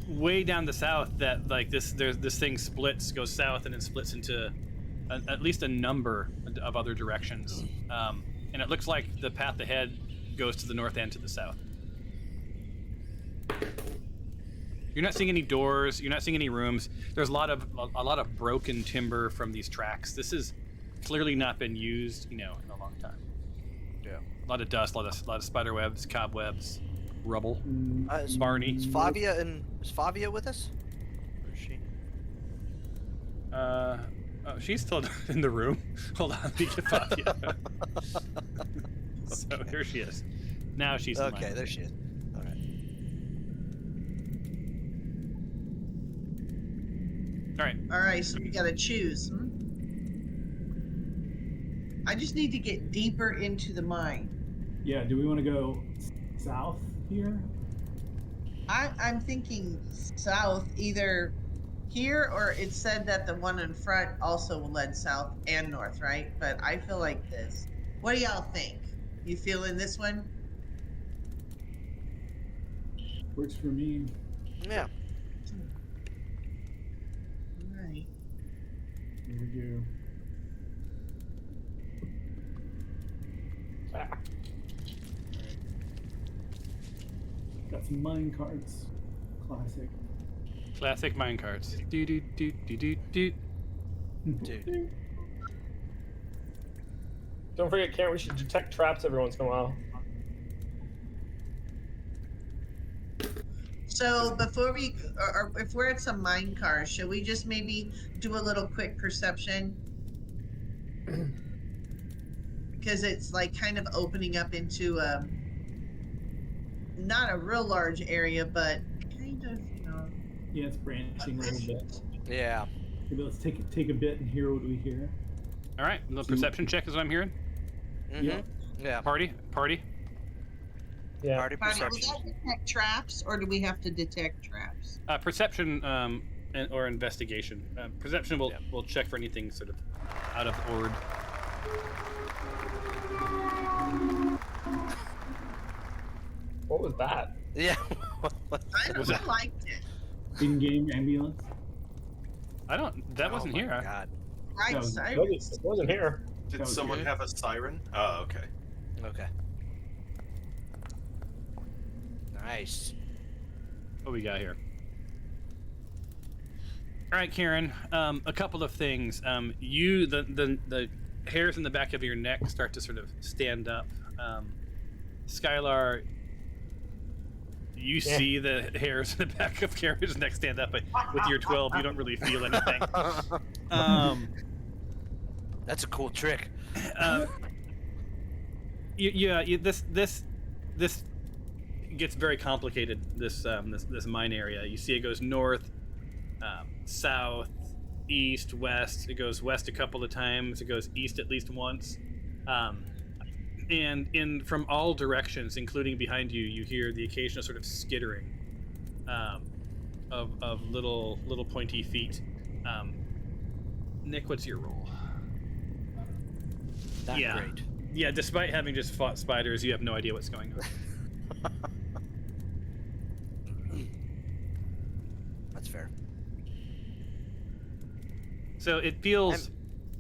way down the south that like this thing goes south and then splits into at least a number of other directions. And it looks like the path ahead goes to the north and to the south. You're not seeing any doors. You're not seeing any rooms. There's a lot of broken timber from these tracks. This has clearly not been used, in a long time. Yeah. A lot of dust, a lot of spider webs, cobwebs, rubble. Is Barney. Favia with us? Or is she? She's still in the room. Hold on, let me get Fabia. So here she is. Now she's in Okay, line. there she is. All right. All right. All right, so we gotta choose. I just need to get deeper into the mine. Yeah, do we want to go south here? I'm thinking south, either here or it said that the one in front also led south and north, right? But I feel like this. What do y'all think? You feeling this one? Works for me. Yeah. All right. Here we go. Got some mine carts. Classic. Classic mine carts. Do do do do do do. Dude. Don't forget, Karen, we should detect traps every once in a while. So before we, or if we're at some mine cars, should we just maybe do a little quick perception? Because it's like kind of opening up into not a real large area, but kind of, Yeah, it's branching a little bit. Yeah. Maybe let's take a bit and hear what we hear. All right. The perception check is what I'm hearing. Mm-hmm. Yeah. Yeah. Party. Yeah. Party Party, will perception. that detect traps, or do we have to detect traps? Perception or investigation. Perception will check for anything sort of out of order. What was that? Yeah. I liked it. In-game ambulance. I don't. That wasn't Oh my here. God. Right, That was- sirens. It wasn't here. Did That was someone good. have a siren? Oh, okay. Okay. Nice. What we got here? All right, Karen. A couple of things. The hairs in the back of your neck start to sort of stand up. Skylar, you see the hairs in the back of Karen's neck stand up, but with your 12, you don't really feel anything. That's a cool trick. This gets very complicated. This mine area. You see, it goes north, south, east, west. It goes west a couple of times. It goes east at least once. And from all directions, including behind you, you hear the occasional sort of skittering of little pointy feet. Nick, what's your roll? Not Yeah. great. Yeah, despite having just fought spiders, you have no idea what's going on. That's fair. So it feels.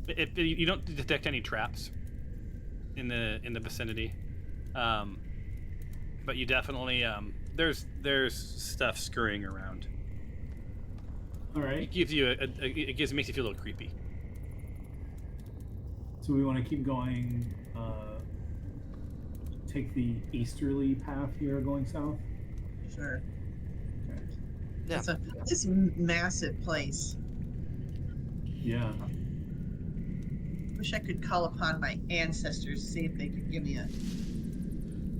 You don't detect any traps in the vicinity, but you definitely there's stuff scurrying around. All right. It gives you it makes you feel a little creepy. So we want to keep going. Take the easterly path here, going south. Sure. Okay. Yeah. It's a massive place. Yeah. Wish I could call upon my ancestors, see if they could give me a.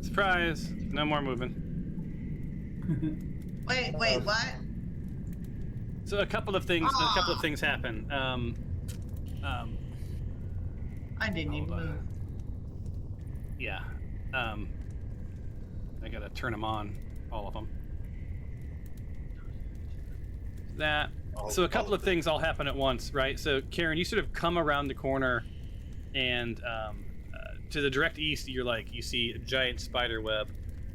Surprise! No more moving. Wait, what? So a couple of things happen. I didn't even Hold on. move. Yeah. I gotta turn them on, all of them. That. So a couple of things all happen at once, right? So Karen, you sort of come around the corner, and to the direct east, you see a giant spider web,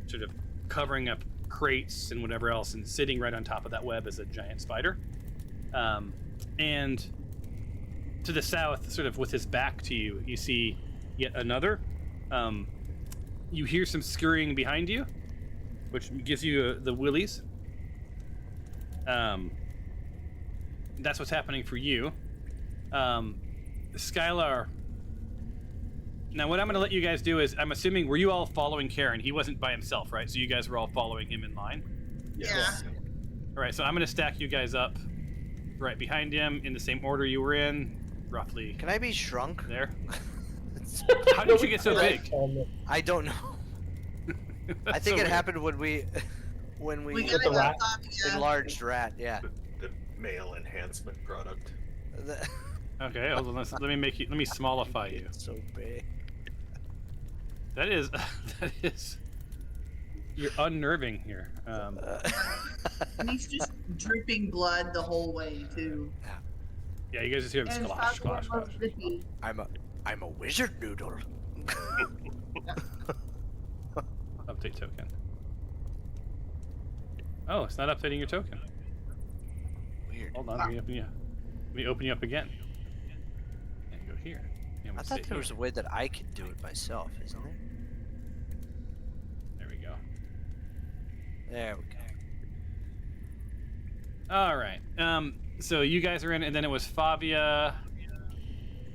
sort of covering up crates and whatever else, and sitting right on top of that web is a giant spider. And to the south, sort of with his back to you, you see yet another. You hear some scurrying behind you, which gives you the willies. That's what's happening for you. Skylar. Now, what I'm going to let you guys do is, I'm assuming, were you all following Karen? He wasn't by himself, right? So you guys were all following him in line? Yeah. All right, so I'm going to stack you guys up right behind him in the same order you were in, roughly Can I be shrunk? there. How did you get so big? I don't know. I think it happened when we We With gotta the go rat? Fabia. enlarged rat. Yeah. The male enhancement product. Okay, hold on. Let me smallify you. It's so big. That is, you're unnerving here. And he's just dripping blood the whole way too. Yeah, you guys just hear him And splash, Fabia splash, loves splash. Vicky. I'm a wizard noodle. Update token. Oh, it's not updating your token. Weird. Hold on, let me open you up again. And go here. Yeah, I thought there was a way that I could do it myself, isn't there? There we go. There we go. All right. So you guys are in, and then it was Fabia,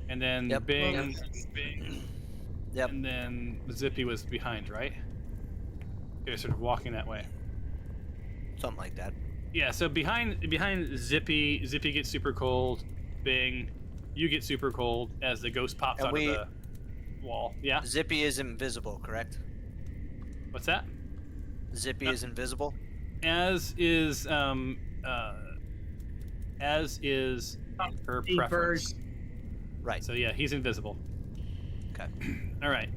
and then Yep. Bing, Yep. and then Zippy was behind, right? You're sort of walking that way. Something like that. Yeah. So behind Zippy gets super cold. Bing, you get super cold as the ghost pops And out of the wall. Yeah. Zippy is invisible, correct? What's that? Zippy is invisible. As is her The preference. Right. So yeah, he's invisible. Okay. All right.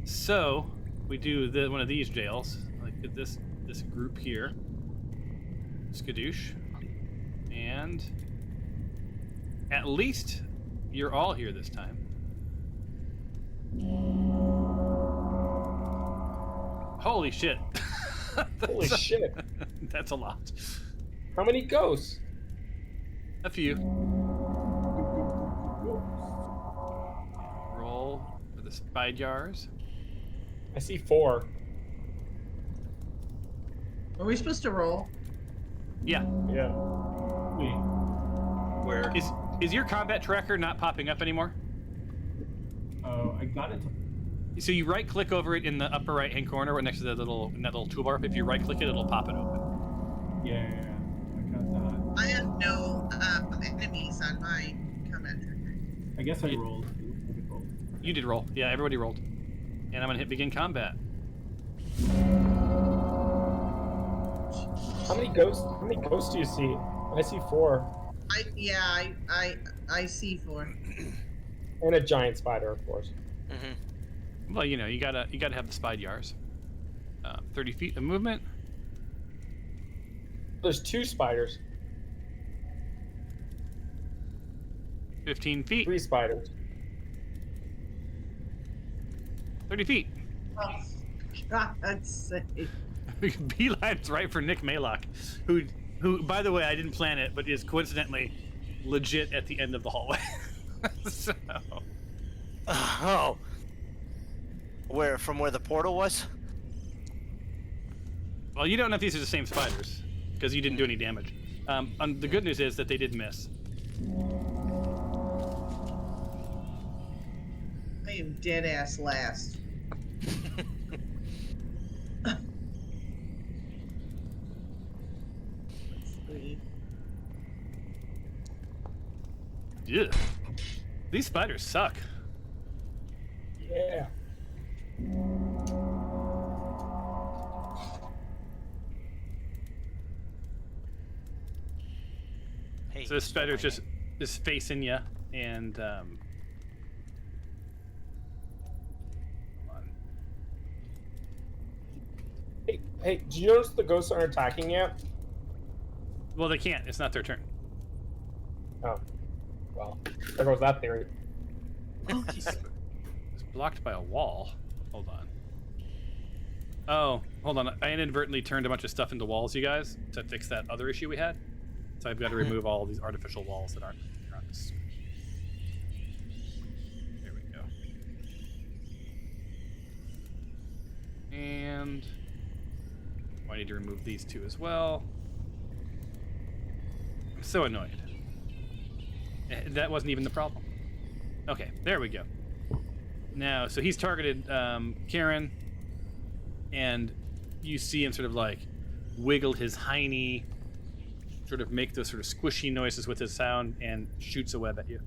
So we do one of these jails, like this group here. Skadoosh. And at least you're all here this time. Holy shit. Holy shit. That's a lot. How many ghosts? A few. Roll for the spy jars. I see 4. Are we supposed to roll? Yeah. Yeah. Wait. Where? Is your combat tracker not popping up anymore? Oh, I got it. So you right click over it in the upper right hand corner right next to that little toolbar. If you right click it, it'll pop it open. Yeah. I got that. I have no enemies on my combat tracker. I guess I rolled. You did roll. Yeah, everybody rolled. And I'm gonna hit begin combat. How many ghosts do you see? I see 4. I see 4. And a giant spider, of course. Mm-hmm. Well, you gotta have the spy jars. 30 feet of movement. There's 2 spiders. 15 feet. 3 spiders. 30 feet. Oh, God's sake. Beeline's right for Nick Maylock, who, by the way, I didn't plan it, but is coincidentally legit at the end of the hallway. So, Oh. From where the portal was? well, you don't know if these are the same spiders because you didn't do any damage. The good news is that they did miss. I am dead ass last. Yeah. These spiders suck. Yeah. Hey, So this spider's just facing you, and hold on. Hey, did you notice the ghosts aren't attacking yet? Well, they can't. It's not their turn. Oh. Well, there goes that theory. It's blocked by a wall. Hold on. Oh, hold on. I inadvertently turned a bunch of stuff into walls, you guys, to fix that other issue we had. So I've got to remove all these artificial walls that aren't on the screen. There we go. And I need to remove these two as well. I'm so annoyed. That wasn't even the problem. Okay, there we go. Now, so he's targeted Karen, and you see him sort of like wiggle his hiney, sort of make those sort of squishy noises with his sound, and shoots a web at you.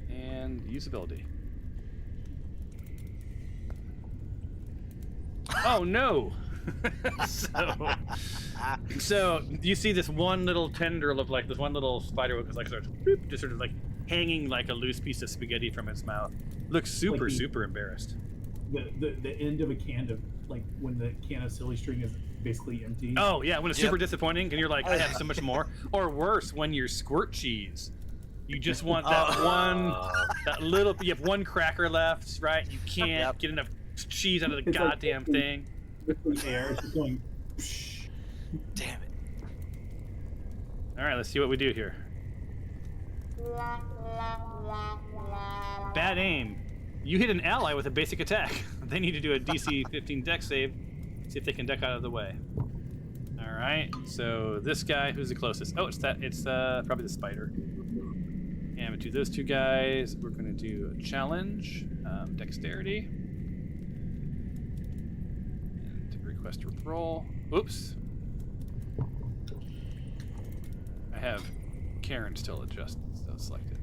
And usability. Oh no! so you see this one little tendril of like this one little spider web is like sort of boop, just sort of like hanging like a loose piece of spaghetti from its mouth. Looks super embarrassed. The end of a can of like when the can of silly string is basically empty. Oh yeah, when it's super disappointing and you're like, I have so much more. Or worse, when you're squirt cheese. You just want that little. You have one cracker left, right? You can't get enough cheese out of the goddamn thing. With the air, it's just going. Damn it! All right, let's see what we do here. Bad aim. You hit an ally with a basic attack. They need to do a DC 15 dex save. See if they can duck out of the way. All right. So this guy, who's the closest? Oh, it's probably the spider. And between those two guys, we're going to do a challenge, dexterity. Request to roll. Oops. I have Karen still selected.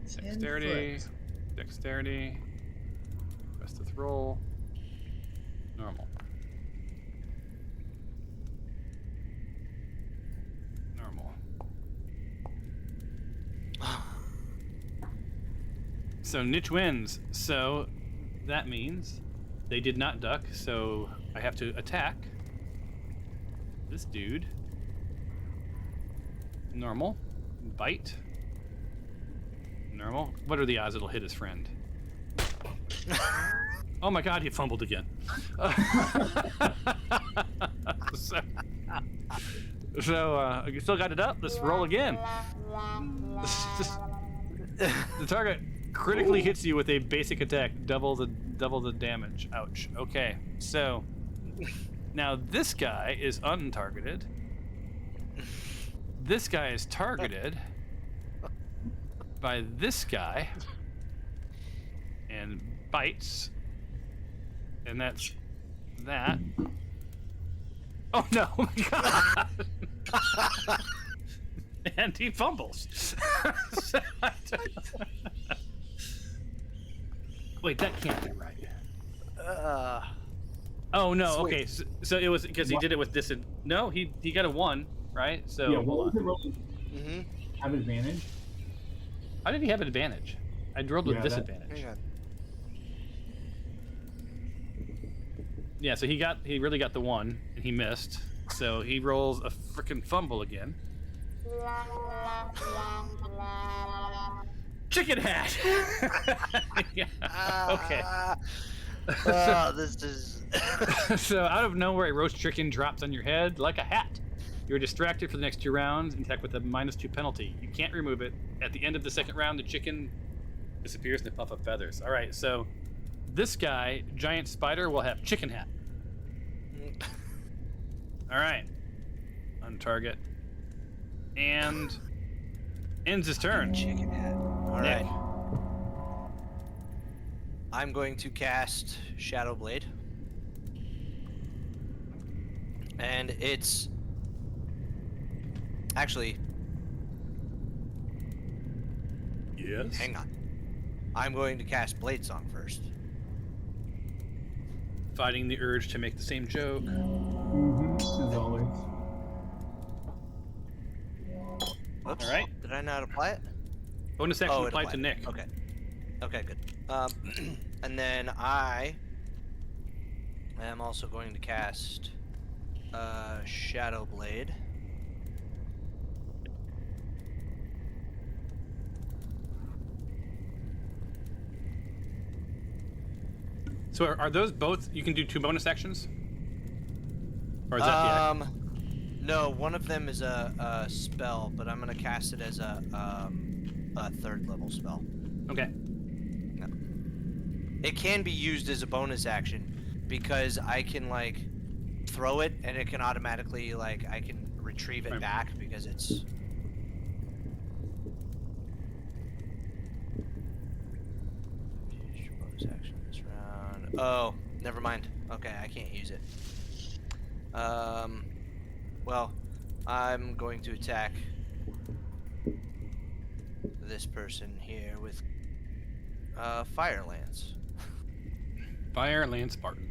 Dexterity. Dexterity. Request to roll. Normal. Normal. So Niche wins. So that means they did not duck. So I have to attack this dude. Normal. Bite. Normal. What are the odds it'll hit his friend? Oh my god, he fumbled again. So you still got it up? Let's roll again. The target critically hits you with a basic attack, double the damage. Ouch. Okay, so now this guy is untargeted. This guy is targeted by this guy and bites, and that's that. Oh no! Oh my god! And he fumbles. Wait, that can't be right. Oh no. Sweet. Okay, so it was because he did it with No, he got a 1, right? So Yeah, what was it rolling? Mm-hmm. Have advantage? How did he have an advantage? I rolled with Yeah, disadvantage. Hang on. Yeah, so he really got the 1 and he missed. So he rolls a freaking fumble again. Chicken hat. Yeah. Okay. This is. So out of nowhere, a roast chicken drops on your head like a hat. You're distracted for the next 2 rounds and attack with a -2 penalty. You can't remove it. At the end of the second round, the chicken disappears in a puff of feathers. All right, so this guy, giant spider, will have chicken hat. All right, on target, and ends his turn. Chicken hat. All Nick. right. I'm going to cast Shadow Blade. And it's actually, Yes. hang on. I'm going to cast Blade Song first. Fighting the urge to make the same joke. As always. Oops. All right. Did I not apply it? Bonus action it applied to applied. Nick. Okay. Okay, good. And then I am also going to cast Shadow Blade. So are those both? You can do 2 bonus actions, or is that the act? No, one of them is a spell, but I'm gonna cast it as a 3rd level spell. Okay. No. It can be used as a bonus action because I can like throw it and it can automatically like I can retrieve it Right. back because it's. Bonus action this round. Oh, never mind. Okay, I can't use it. Well, I'm going to attack this person here with Fire Lance. Fire Lance Spartan.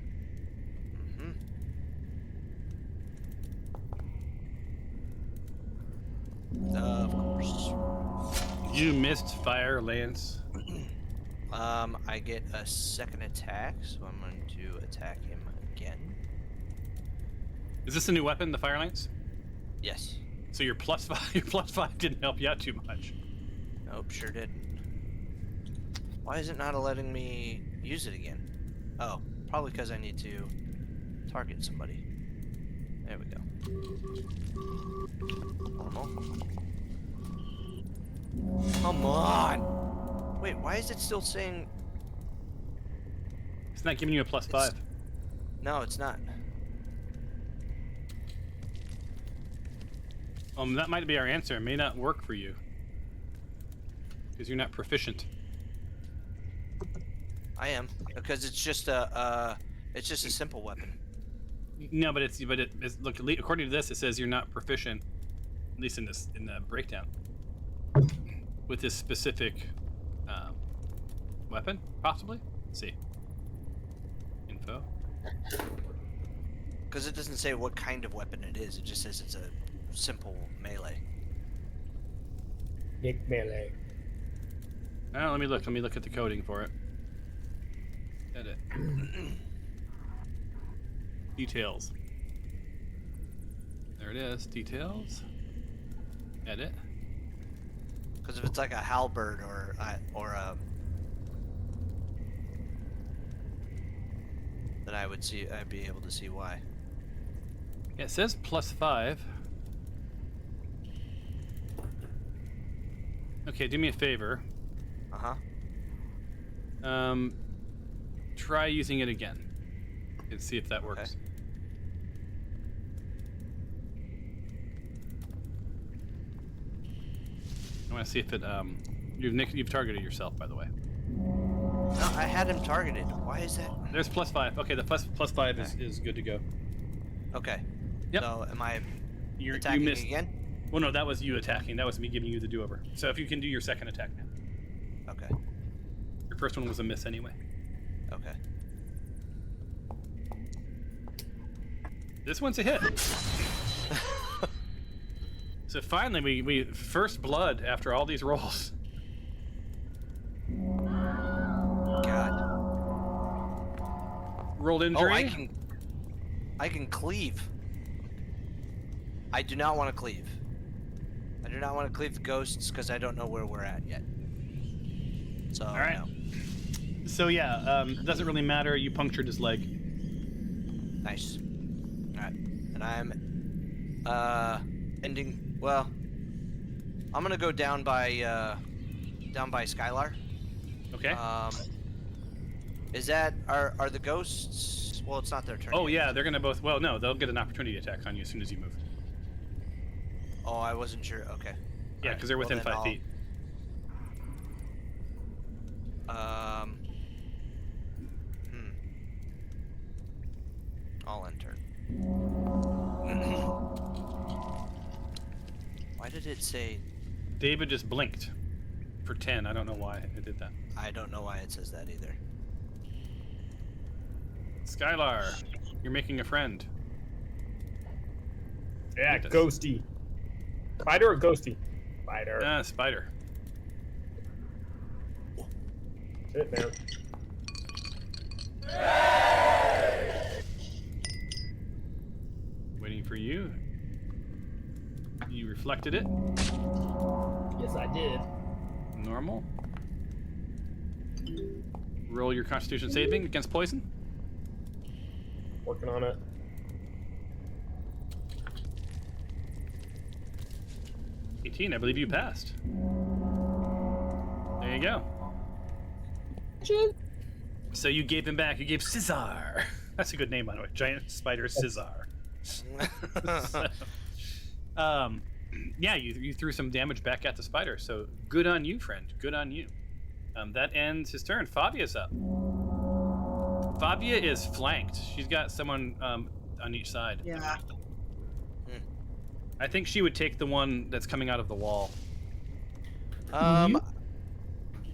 Of course. You missed Fire Lance. I get a 2nd attack, so I'm going to attack him again. Is this a new weapon, the Fire Lance? Yes. So your +5 didn't help you out too much. Nope, sure didn't. Why is it not letting me use it again? Oh, probably because I need to target somebody. There we go. Normal. Come on! Wait, why is it still saying... It's not giving you a +5. No, it's not. That might be our answer. It may not work for you. Because you're not proficient. I am, because it's just a simple weapon. No, but it's look, according to this, it says you're not proficient, at least in the breakdown, with this specific weapon, possibly. Let's see. Info. Because it doesn't say what kind of weapon it is. It just says it's a simple melee. Nick melee. Let me look. Let me look at the coding for it. Edit. Details. There it is. Details. Edit. Because if it's like a halberd or a, then I'd be able to see why. Yeah, it says +5. Okay, do me a favor. Try using it again and see if that works. Okay. I want to see if it you've targeted yourself, by the way. No, I had him targeted. Why is that? There's +5. Okay, the +5 is good to go. Okay. Yep. So am I You attacking missed again? Well, no, that was you attacking. That was me giving you the do-over. So if you can do your second attack now. Okay. Your first one was a miss anyway. Okay. This one's a hit. So finally, we first blood after all these rolls. God. Rolled injury. Oh, I can cleave. I do not want to cleave. I do not want to cleave the ghosts because I don't know where we're at yet. So All right. no. So yeah, doesn't really matter. You punctured his leg. Nice. All right, and I'm ending. Well, I'm gonna go down by Skylar. Okay. Is that are the ghosts? Well, it's not their turn. Oh yet. yeah, they're gonna both. Well, no, they'll get an opportunity attack on you as soon as you move. Oh, I wasn't sure. Okay. Yeah, because they're within 5 feet. I'll enter. Why did it say? David just blinked for 10. I don't know why it did that. I don't know why it says that either. Skylar, you're making a friend. Yeah, ghosty. Spider or ghosty? Spider. Spider. Sit there. Waiting for you. You reflected it. Yes, I did. Normal. Roll your Constitution saving against poison. Working on it. I believe you passed. There you go. So you gave him back. You gave Scizar. That's a good name, by the way. Giant spider Scizar. So, yeah, you threw some damage back at the spider. So good on you, friend. Good on you. That ends his turn. Fabia's up. Fabia is flanked. She's got someone on each side. Yeah. I think she would take the one that's coming out of the wall.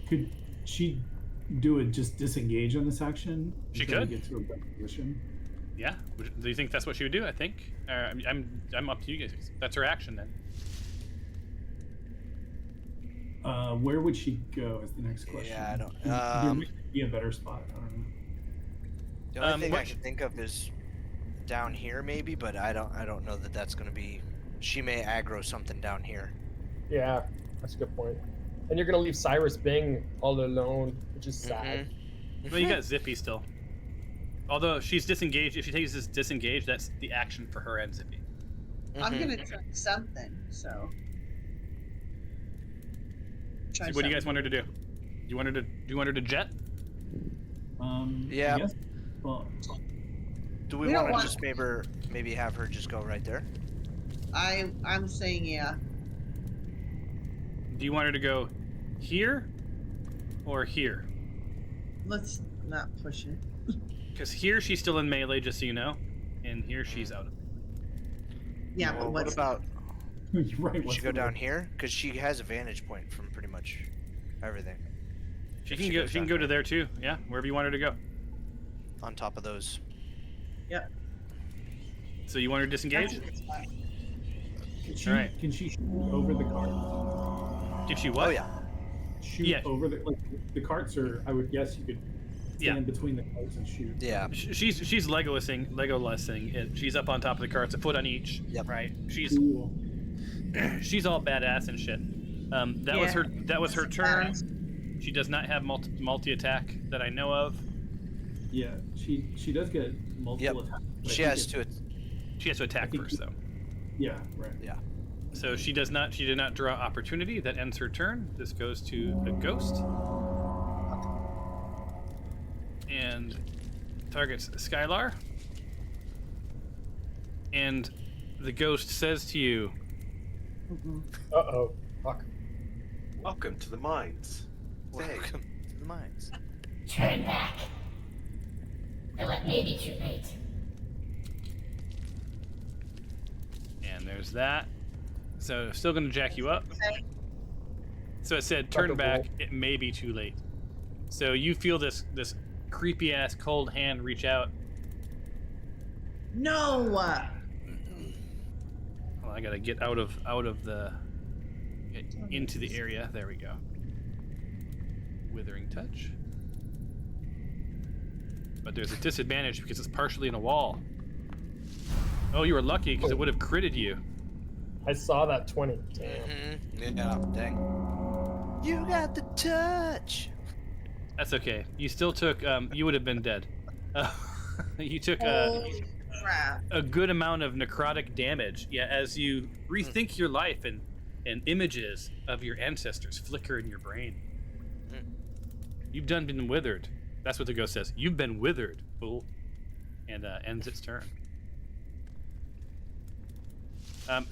Could she do it just disengage on this action? She until we could. Get to a better position? Yeah. Do you think that's what she would do? I think. I'm up to you guys. That's her action then. Where would she go? Is the next question. Yeah, I don't. There might be a better spot. I don't know. The only thing I can think of is down here, maybe, but I don't know that that's gonna be. She may aggro something down here. Yeah, that's a good point. And you're gonna leave Cyrus Bing all alone, which is sad. Well, you got Zippy still. Although she's disengaged, if she takes this disengage, that's the action for her and Zippy. I'm gonna try something. So. So what do you guys want her to do? Do you want her to jet? Yeah. I guess, well, Do we want to just maybe have her just go right there? I'm saying yeah. Do you want her to go here or here? Let's not push it. Because here she's still in melee, just so you know, and here she's out of it. Yeah, Well, but what what's about? you're right. Should what's she go the- down here? Because she has a vantage point from pretty much everything. She If can she go. goes She can down go to there too. Yeah, wherever you want her to go. On top of those. Yep. So you want her to disengage? That's a good spot. Alright. Can she shoot over the cart? Did she what? Oh yeah. Shoot Yeah. over the carts, or I would guess you could stand between the carts and shoot. Yeah. She's Legolasing it. She's up on top of the carts, a foot on each. Yep. Right. She's Cool. she's all badass and shit. That was her turn. She does not have multi attack that I know of. Yeah, she does get multiple attacks. but I She think has it- to. She has to attack think first, though. Yeah, right. Yeah. So she does not. She did not draw opportunity. That ends her turn. This goes to the ghost, and targets Skylar. And the ghost says to you, Uh-oh. Fuck. Welcome to the mines. Welcome to the mines. Turn back. Though it may be too late. and there's that. So still going to jack you up. Okay. So it said, turn back. It may be too late. So you feel this creepy ass cold hand reach out. No. Well, I gotta get out of the into the area. There we go. Withering touch. But there's a disadvantage because it's partially in a wall. Oh, you were lucky because it would have critted you. I saw that 20. Damn. Yeah, dang. You got the touch. That's okay. You still took. You would have been dead. You took Holy crap. a good amount of necrotic damage. Yeah, as you rethink your life and images of your ancestors flicker in your brain. You've been withered. That's what the ghost says. You've been withered, fool. And ends its turn.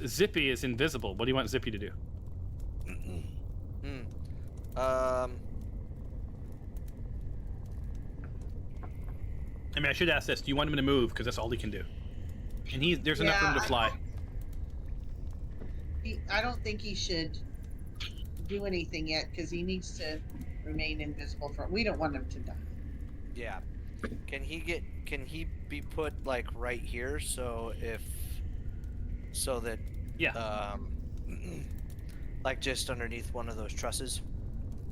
Zippy is invisible. What do you want Zippy to do? I mean, I should ask this. Do you want him to move? Because that's all he can do. And there's enough room to fly. I don't think he should do anything yet because he needs to remain invisible we don't want him to die. Yeah. Can he be put like right here so that Yeah. like just underneath one of those trusses?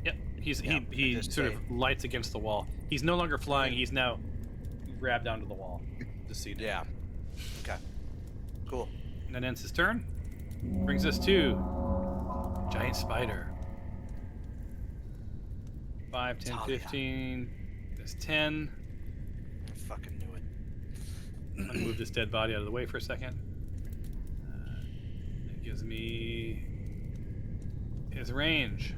Yep. He sort of lights against the wall. He's no longer flying. He's now grabbed onto the wall. Just so you know. Yeah. Okay. Cool. And that ends his turn. Brings us to giant spider. 5, 10, Talia. 15. There's 10. I fucking knew it. I'm gonna move this dead body out of the way for a second. That gives me his range.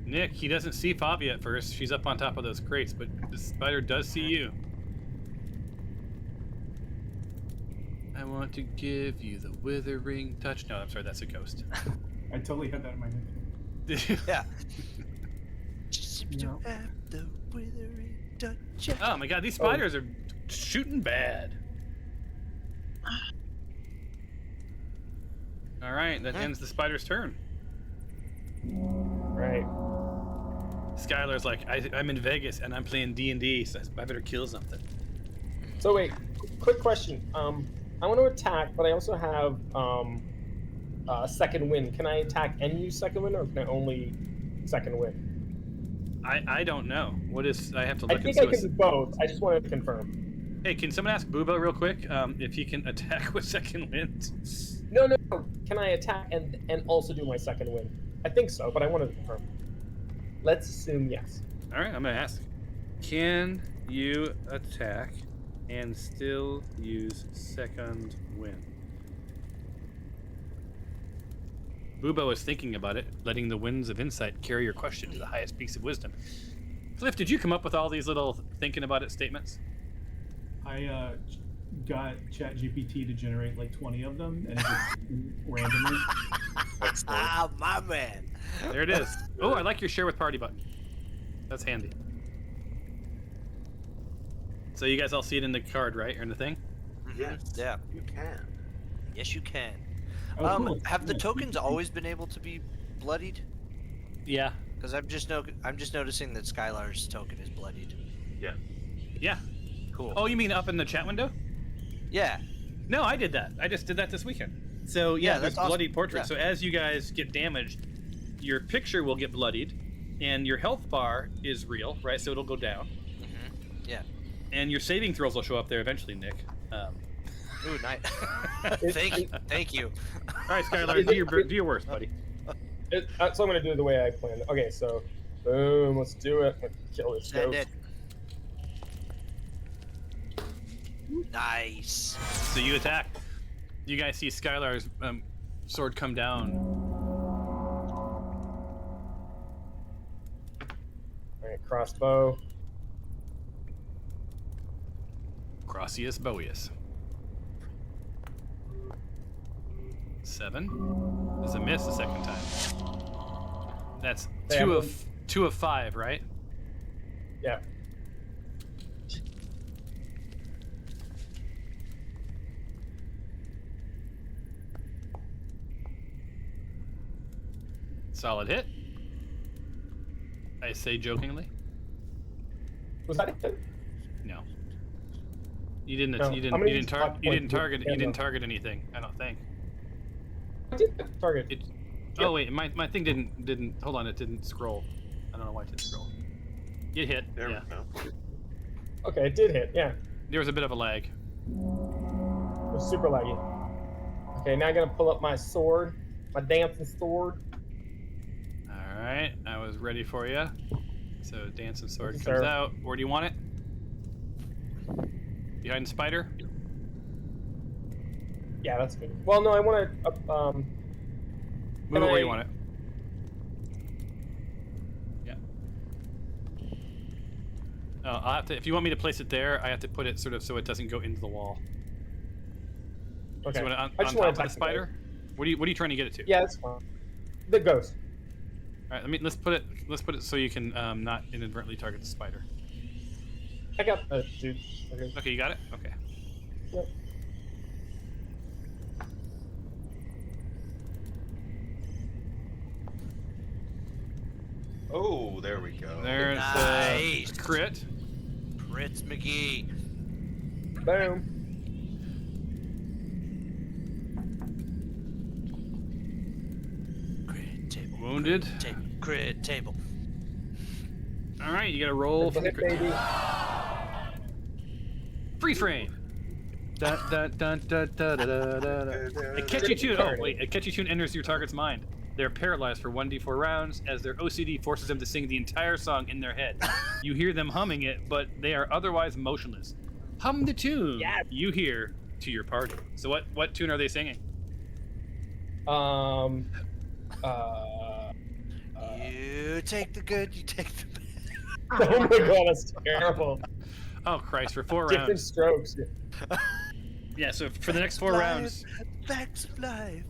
Nick, he doesn't see Fabia at first. She's up on top of those crates, but the spider does see you. I want to give you the withering touch. No, I'm sorry, that's a ghost. I totally had that in my head. Did you? Yeah. No. The withering touch. Oh my god, these spiders are shooting bad. Alright, that ends the spider's turn. Right. Skylar's like, I'm in Vegas and I'm playing D&D, so I better kill something. So wait, quick question. I want to attack, but I also have second wind. Can I attack and use second wind, or can I only second wind? I don't know. What is... I have to look I think and I can do both. I just wanted to confirm. Hey, can someone ask Boobo real quick if he can attack with second wind? No. Can I attack and also do my second wind? I think so, but I wanted to confirm. Let's assume yes. Alright, I'm going to ask. Can you attack and still use second wind? Boobo is thinking about it, letting the winds of insight carry your question to the highest peaks of wisdom. Cliff, did you come up with all these little thinking about it statements? I got ChatGPT to generate like 20 of them, and it just randomly. Ah, my man. There it is. Oh, I like your share with party button. That's handy. So you guys all see it in the card, right? Or in the thing? Yes. Yeah. You can. Yes, you can. Oh, cool. Have the tokens always been able to be bloodied? Yeah. Because I'm just noticing that Skylar's token is bloodied. Yeah. Yeah. Cool. Oh, you mean up in the chat window? Yeah. No, I did that. I just did that this weekend. So yeah, that's there's awesome. bloodied portrait. Yeah. So as you guys get damaged, your picture will get bloodied, and your health bar is real, right? So it'll go down. Mm-hmm. Yeah. And your saving throws will show up there eventually, Nick. Ooh, nice. Thank you. All right, Skylar, do your worst, buddy. So I'm gonna do it the way I planned. Okay, so boom, let's do it. Let's kill this Send ghost. it. Nice. So you attack. You guys see Skylar's sword come down. All right, crossbow. Crossius Boreas. 7 is a miss the second time. That's two of 5, right? Yeah. Solid hit. I say jokingly. Was that it? No. You didn't. No. You How many didn't target. Yeah, You didn't no. target anything. I don't think. I did target. It. Oh wait, my thing didn't. Hold on, it didn't scroll. I don't know why it didn't scroll. It hit. There Yeah. we go. Okay, it did hit. Yeah. There was a bit of a lag. It was super laggy. Okay, now I gotta pull up my sword, my dancing sword. All right, I was ready for you. So Dancing Sword Yes, comes sir. out. Where do you want it? Behind the spider? Yeah, that's good. Well, no, I want to. Move it where you want it. Yeah. I'll have to. If you want me to place it there, I have to put it sort of so it doesn't go into the wall. Okay. So you want it on I just top want of to the spider? What are you trying to get it to? Yeah, that's fine. The ghost. All right. Let's put it so you can not inadvertently target the spider. I got the dude. Okay. Okay, you got it. Okay. Yep. Oh, there we go. There's Nice. crit. Ritz McGee. Boom. Crit table. Wounded. Table. Crit table. All right, you got to roll for the crit. Baby. Freeze frame. Dun, dun, dun, dun, dun, dun, dun, dun, dun. A catchy tune. Oh wait, a catchy tune enters your target's mind. They're paralyzed for 1d4 rounds as their OCD forces them to sing the entire song in their head. You hear them humming it, but they are otherwise motionless. Hum the tune you hear to your party. So what tune are they singing? You You take the good, you take the bad. Oh my god, that's terrible. Oh Christ, for 4 Different rounds. strokes. Yeah, so for the next 4 rounds, Facts of life.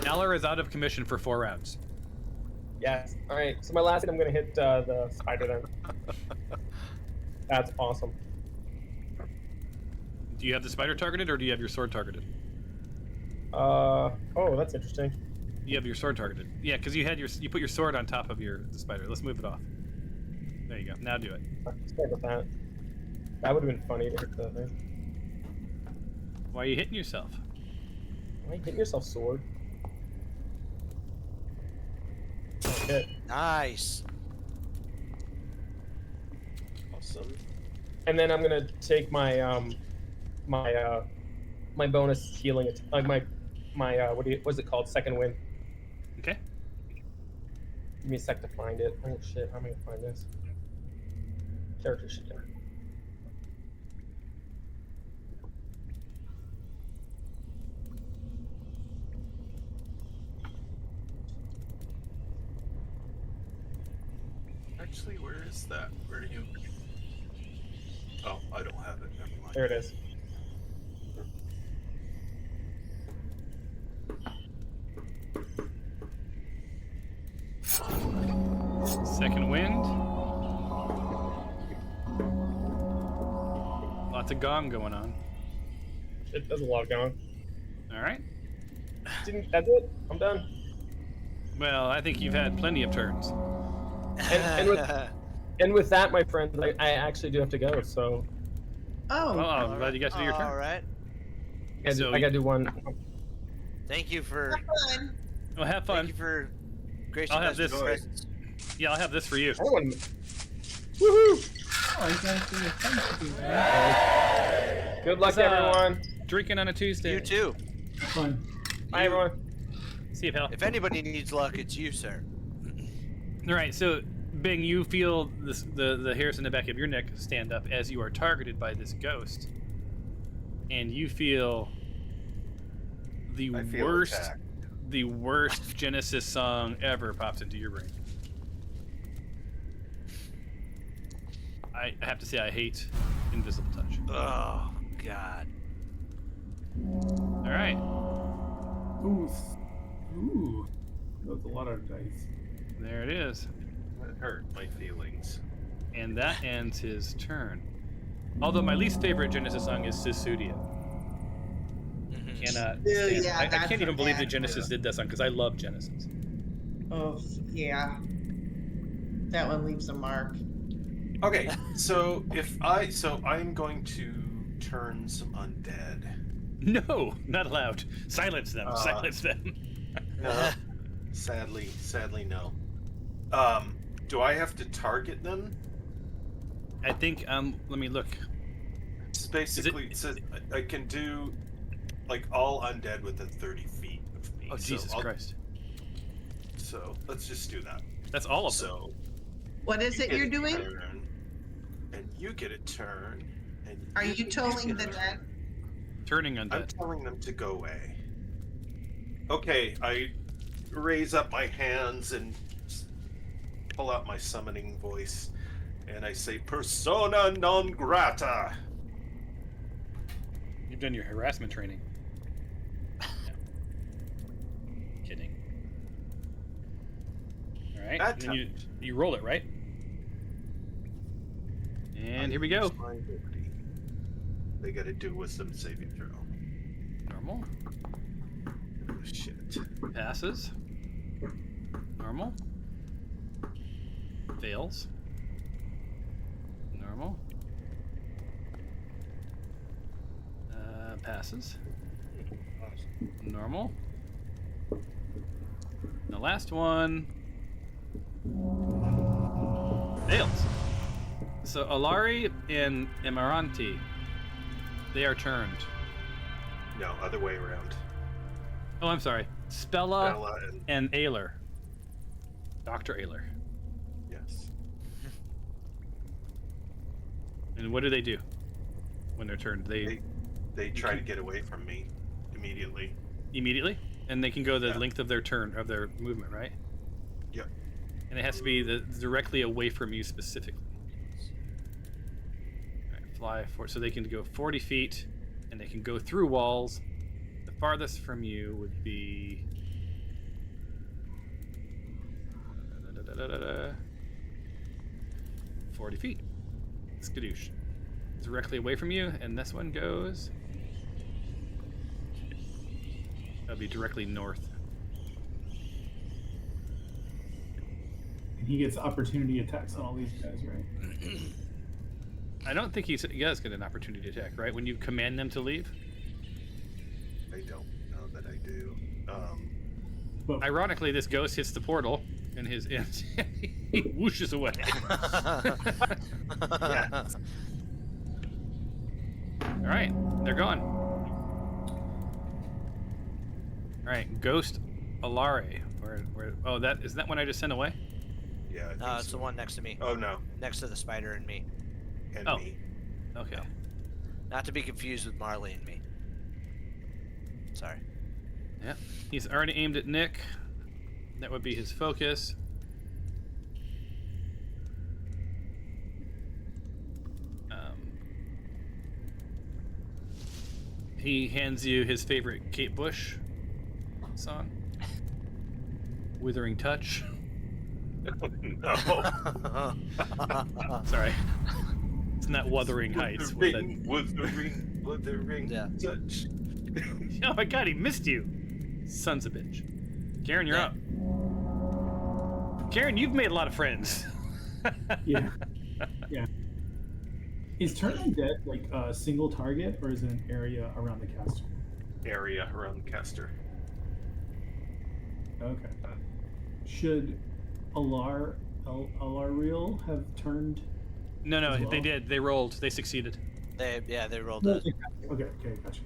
Aller is out of commission for 4 rounds. Yes. All right. So my last hit, I'm gonna hit the spider then. That's awesome. Do you have the spider targeted, or do you have your sword targeted? Oh, that's interesting. You have your sword targeted. Yeah, because you put your sword on top of the spider. Let's move it off. There you go. Now do it. Sorry about that. That would have been funny to hit the thing. Why are you hitting yourself? Why you hitting yourself, sword? Oh, hit. Nice. Awesome. And then I'm gonna take my my bonus healing my what's it called? Second wind. Okay. Give me a sec to find it. Oh shit, how am I gonna find this? Character sheet. Actually, where is that? Where do you? Oh, I don't have it. Never mind. There it is. Second wind. Lots of gong going on. It does a lot going. All right. That's it. I'm done. Well, I think you've had plenty of turns. And with that, my friends, I actually do have to go. So Oh, Well, I'm glad you got to do your All turn. right. I gotta do one. Thank you for have fun. Well, have thank fun. you for gracing I'll have us with this. presents. Yeah, I'll have this for you. Woohoo! Oh, I gotta see your friends do that. Good luck, Huzzah. everyone. Drinking on a Tuesday. You too. Fun. Bye, everyone. See you, pal. If anybody needs luck, it's you, sir. All right, so Bing, you feel the hairs in the back of your neck stand up as you are targeted by this ghost, and you feel the I feel worst, attacked. the worst Genesis song ever pops into your brain. I have to say, I hate Invisible Touch. Oh God. All right, Ooh. Ooh. That was a lot of dice. there it is, That hurt my feelings. and that ends his turn. Although my least favorite Genesis song is Susudia. Mhm. Cannot. Ew, stand it. yeah, I that's can't even a believe that bad Genesis one. did that song because I love Genesis. Oh, yeah. That one leaves a mark. Okay, so I'm going to turn some undead. No, not allowed. Silence them. Uh, Silence them. No, sadly, no. Do I have to target them? I think. Let me look. It's basically it says I can do like all undead within 30 feet of me. Oh so Jesus I'll- Christ! So let's just do that. That's all of them. So What is it you're doing? And you get a turn. And Are you tolling the dead? Turning undead. I'm telling them to go away. Okay, I raise up my hands and pull out my summoning voice, and I say, "Persona non grata." You've done your harassment training. Yeah. Kidding. All right, and then you roll it, right? And here we go. They got to do wisdom saving throw. Normal. Oh, shit. Passes. Normal. Fails. Normal. Passes. Normal. The last one fails. So Alari and Emaranti, they are turned. No, other way around. Oh, I'm sorry. Spella and Ayler. Dr. Ayler. Yes. And what do they do when they're turned? They try to get away from me immediately. Immediately? And they can go the length of their turn, of their movement, right? Yep. And it has to be directly away from you specifically. All right, fly for so they can go 40 feet, and they can go through walls. The farthest from you would be 40 feet. Skadoosh. Directly away from you, and this one goes. That'll be directly north. And he gets opportunity attacks on all these guys, right? I don't think he does get an opportunity attack, right? When you command them to leave? I don't know that I do. But Ironically, this ghost hits the portal, and he whooshes away. Yeah. All right, they're gone. All right, Ghost Alare. Where? Oh, isn't that one I just sent away? Yeah. I think No, it's the one next to me. Oh no. Next to the spider and me. And Oh. me. Okay. Not to be confused with Marley and me. Sorry. Yeah, he's already aimed at Nick. That would be his focus. He hands you his favorite Kate Bush song, "Withering Touch." No. Sorry, it's not Wuthering Heights. Wuthering Yeah. touch. Oh my God, he missed you, sons of a bitch. Karen, you're up. Karen, you've made a lot of friends. yeah. Yeah. Is Turn Undead like a single target, or is it an area around the caster? Area around the caster. Okay. Should Alariel have turned? No, as well? they did. They rolled. They succeeded. They rolled No, it. Okay, gotcha.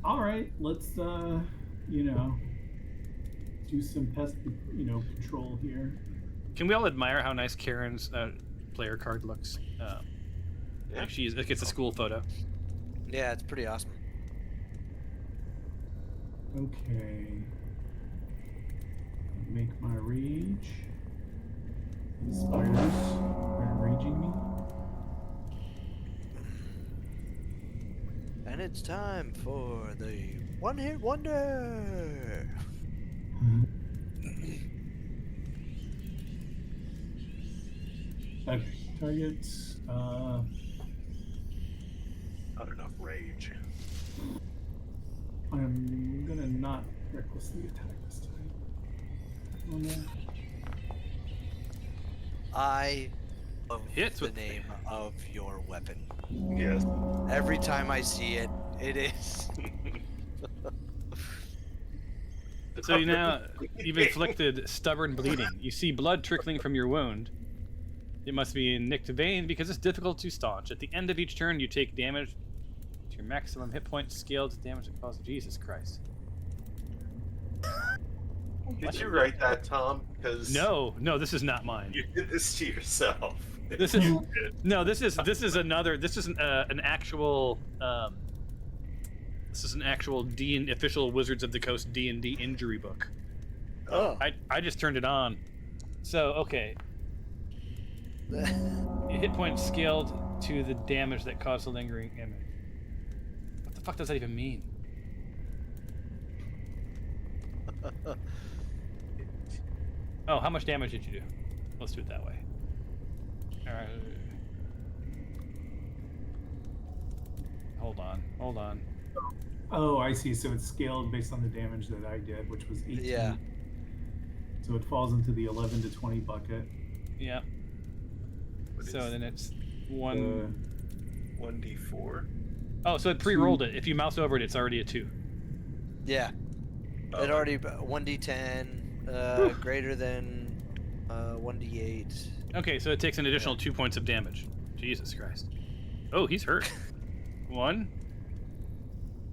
All right. Let's do some pest, control here. Can we all admire how nice Karen's player card looks? Yeah. It's a school photo. Yeah, it's pretty awesome. Okay. Make my rage. These spiders are enraging me. And it's time for the one-hit wonder. Okay, targets. Not enough rage. I'm gonna not recklessly attack this time. I love Hits the with- name of your weapon. Yes. Every time I see it, it is. So you've inflicted stubborn bleeding. You see blood trickling from your wound. It must be a nicked vein because it's difficult to staunch. At the end of each turn, you take damage to your maximum hit point scaled to damage that causes. Jesus Christ. Did you write that, Tom? Because No, this is not mine. you did this to yourself. This is no. This is another. This is an actual. This is an actual official Wizards of the Coast D&D injury book. Oh. I just turned it on. So okay. Your hit points scaled to the damage that caused the lingering image. What the fuck does that even mean? Oh, how much damage did you do? Let's do it that way. Alright. Hold on. Oh, I see. So it's scaled based on the damage that I did, which was 18. Yeah. So it falls into the 11 to 20 bucket. Yeah. What So is then it's 1... 1d4? Oh, so it pre-rolled it. If you mouse over it, it's already a 2. Yeah. It already 1d10 greater than 1d8. Okay, so it takes an additional 2 points of damage. Jesus Christ. Oh, he's hurt. 1,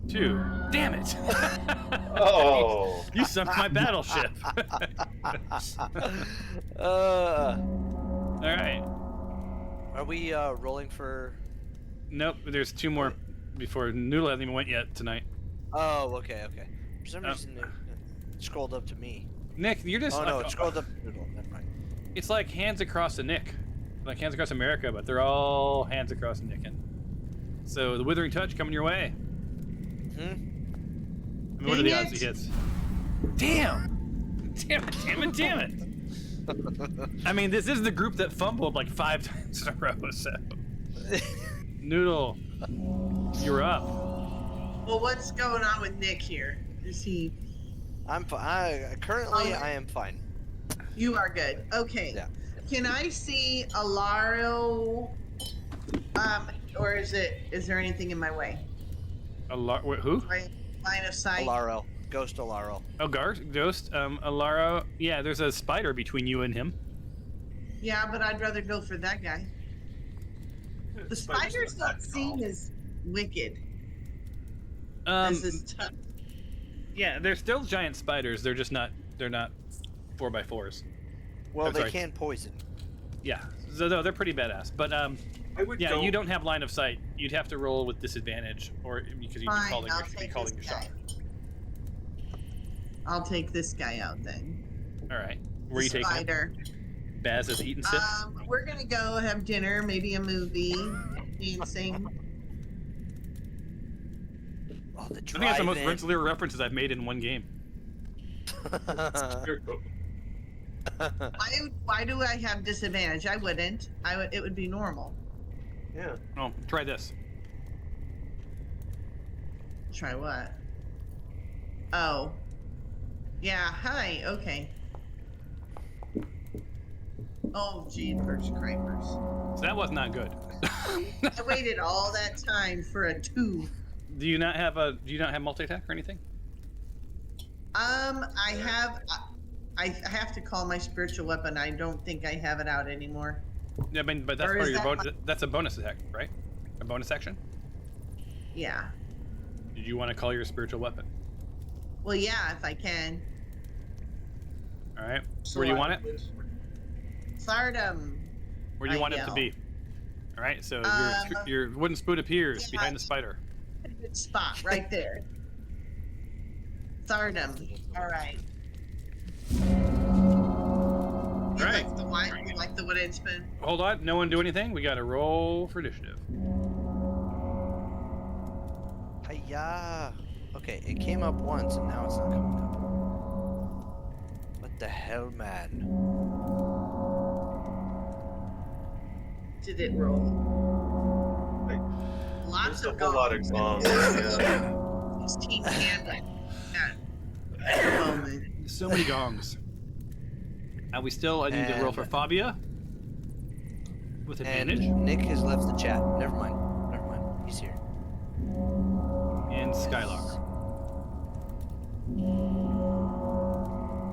2. Damn it! Oh. You sunk my battleship. All right. Are we rolling for? Nope. There's 2 more before Noodle hasn't even went yet tonight. Oh, okay. For some reason, it scrolled up to me. Nick, you're just. Oh no, it scrolled up to Noodle. Never mind. It's like Hands Across the Nick, like Hands Across America, but they're all hands across the Nickin. So the Withering Touch coming your way. Hmm. I mean, what are the odds he hits? Damn it! I mean, this is the group that fumbled like 5 times in a row. So, Noodle, you're up. Well, what's going on with Nick here? Is he? I'm fine. Currently, I am fine. You are good. Okay. Yeah. Can I see Alaro? Or is there anything in my way? Who? Line of sight. Alaro. Ghost Alaro. Oh, Ghost. Alaro. Yeah, there's a spider between you and him. Yeah, but I'd rather go for that guy. The spiders don't seem as wicked as this tough. Yeah, they're still giant spiders. They're just not. They're not 4x4s. Well, I'm they sorry. can poison. Yeah, so no, they're pretty badass. But I would yeah, go... you don't have line of sight. You'd have to roll with disadvantage, or because you'd be Fine, calling I'll your take calling this your shot. guy. I'll take this guy out then. All right, where are you taking him? Spider. Baz is eating sip. We're gonna go have dinner, maybe a movie, dancing. Oh, the I think that's the most drive-in. Rensselaer references I've made in one game. Why do I have disadvantage? I wouldn't. It would be normal. Yeah. Oh, try this. Try what? Oh. Yeah, hi, okay. Oh, jeepers cripers. So that was not good. I waited all that time for a 2. Do you not have multi-attack or anything? I have to call my spiritual weapon. I don't think I have it out anymore. Yeah, I mean, but that's Or part of is your that bonus. That's a bonus attack, right? A bonus action. Yeah. Did you want to call your spiritual weapon? Well, yeah, if I can. All right. Where do you want it? Sardom. Where do you I want it to yell. be? All right. So Um, your wooden spoon appears yeah. behind the spider. Good spot right there. Sardom. All right. You Right. like the wine? You like the wooden spoon? Hold on. No one do anything. We got to roll for initiative. Hiya. Okay, it came up once and now it's not coming up. What the hell, man? Did it roll? Lots There's of a whole lot of gongs. gongs, yeah. These team handling. At the moment. So many gongs. I need to roll for And- Fabia with advantage And Nick has left the chat. Never mind. He's here. and Skylark.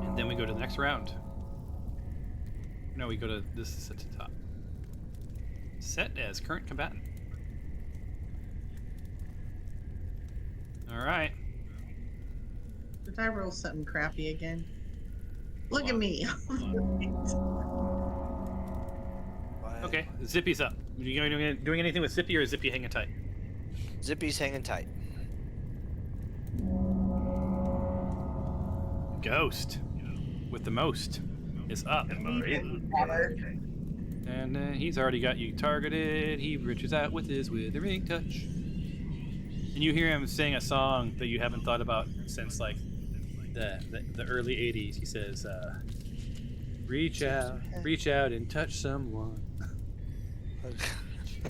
And then we go to the next round. No, we go to this is at the top. Set as current combatant. All right. Did I roll something crappy again? Look at me. Okay, Zippy's up. Are you doing anything with Zippy, or is Zippy hanging tight? Zippy's hanging tight. Ghost, with the most, is up. And he's already got you targeted. He reaches out with his withering touch. And you hear him sing a song that you haven't thought about since, like, the early 80s. He says, reach out and touch someone.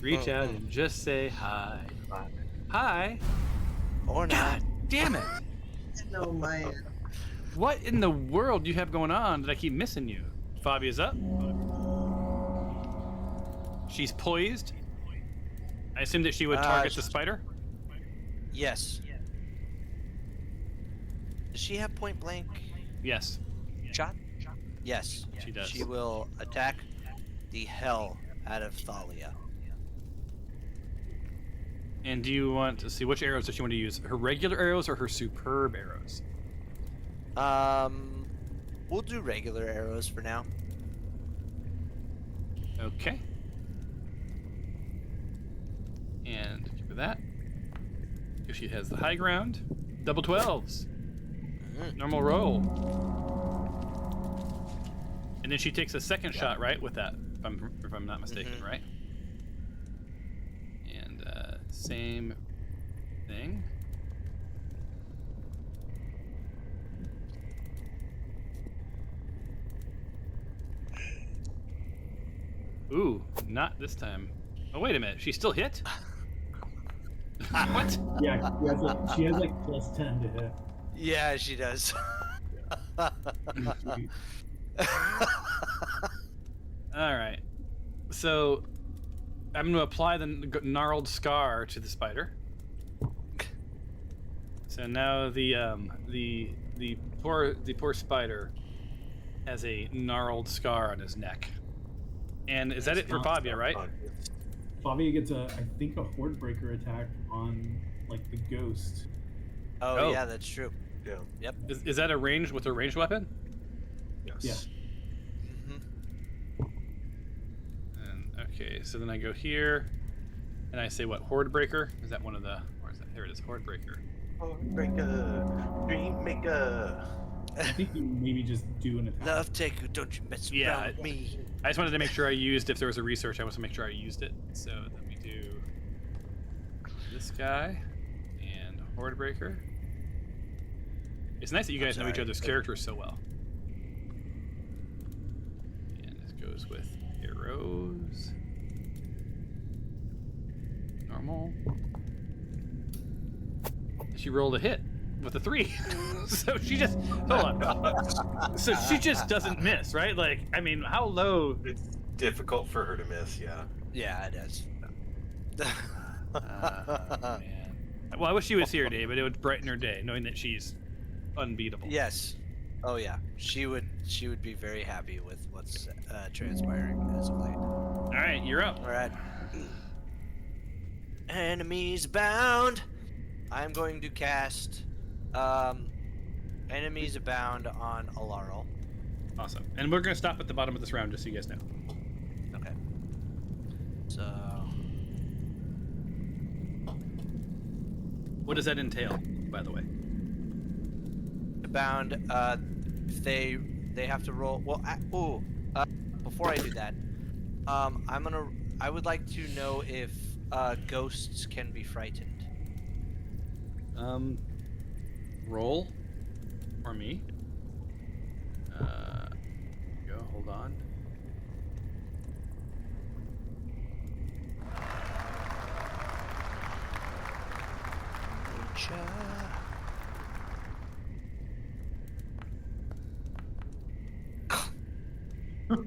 Reach out and just say hi. Hi. Or not. God damn it. No, man. What in the world do you have going on that I keep missing you? Fabia's up. She's poised. I assume that she would target the spider? Yes. Does she have point blank Yes, shot? Yes. she does. She will attack the hell out of Thalia. And do you want to see which arrows does she want to use? Her regular arrows or her superb arrows? We'll do regular arrows for now. Okay. And give her that. If she has the high ground, double 12s. Normal roll. And then she takes a second shot, right, with that, if I'm not mistaken, right? And same thing. Ooh, not this time. Oh, wait a minute. She still hit? What? Yeah, she has like plus 10 to hit. Yeah, she does. Sweet. All right. So I'm going to apply the gnarled scar to the spider. So now the poor spider has a gnarled scar on his neck. And is that it for Fabia, right? Fabia gets I think a horde breaker attack on like the ghost. Oh, yeah, that's true. Yeah. Yep. Is that a ranged with a ranged weapon? Yes. Yeah. And, okay, so then I go here, and I say what? Horde breaker? Is that one of the? Where is that? Here it is. Horde breaker. Horde breaker, dream maker. I think you maybe just do an attack. Love taker, don't you mess around with me. I just wanted to make sure I used, if there was a research, I wanted to make sure I used it. So then we do this guy and Horde Breaker. It's nice that you guys know each other's characters so well. And this goes with arrows. Normal. She rolled a hit with a 3. So she just, hold on. So she just doesn't miss, right? Like, I mean, how low? It's difficult for her to miss, yeah. Yeah, it is. Man. Well, I wish she was here, Dave, but it would brighten her day knowing that she's unbeatable. Yes. Oh yeah. She would be very happy with what's transpiring as of late. All right, you're up. All right. Enemies bound. I'm going to cast Enemies Abound on Alarl. Awesome. And we're going to stop at the bottom of this round just so you guys know. Okay. So What does that entail, by the way? Abound, they have to roll. Well, before I do that, I would like to know if ghosts can be frightened. Roll for me. Go. Hold on.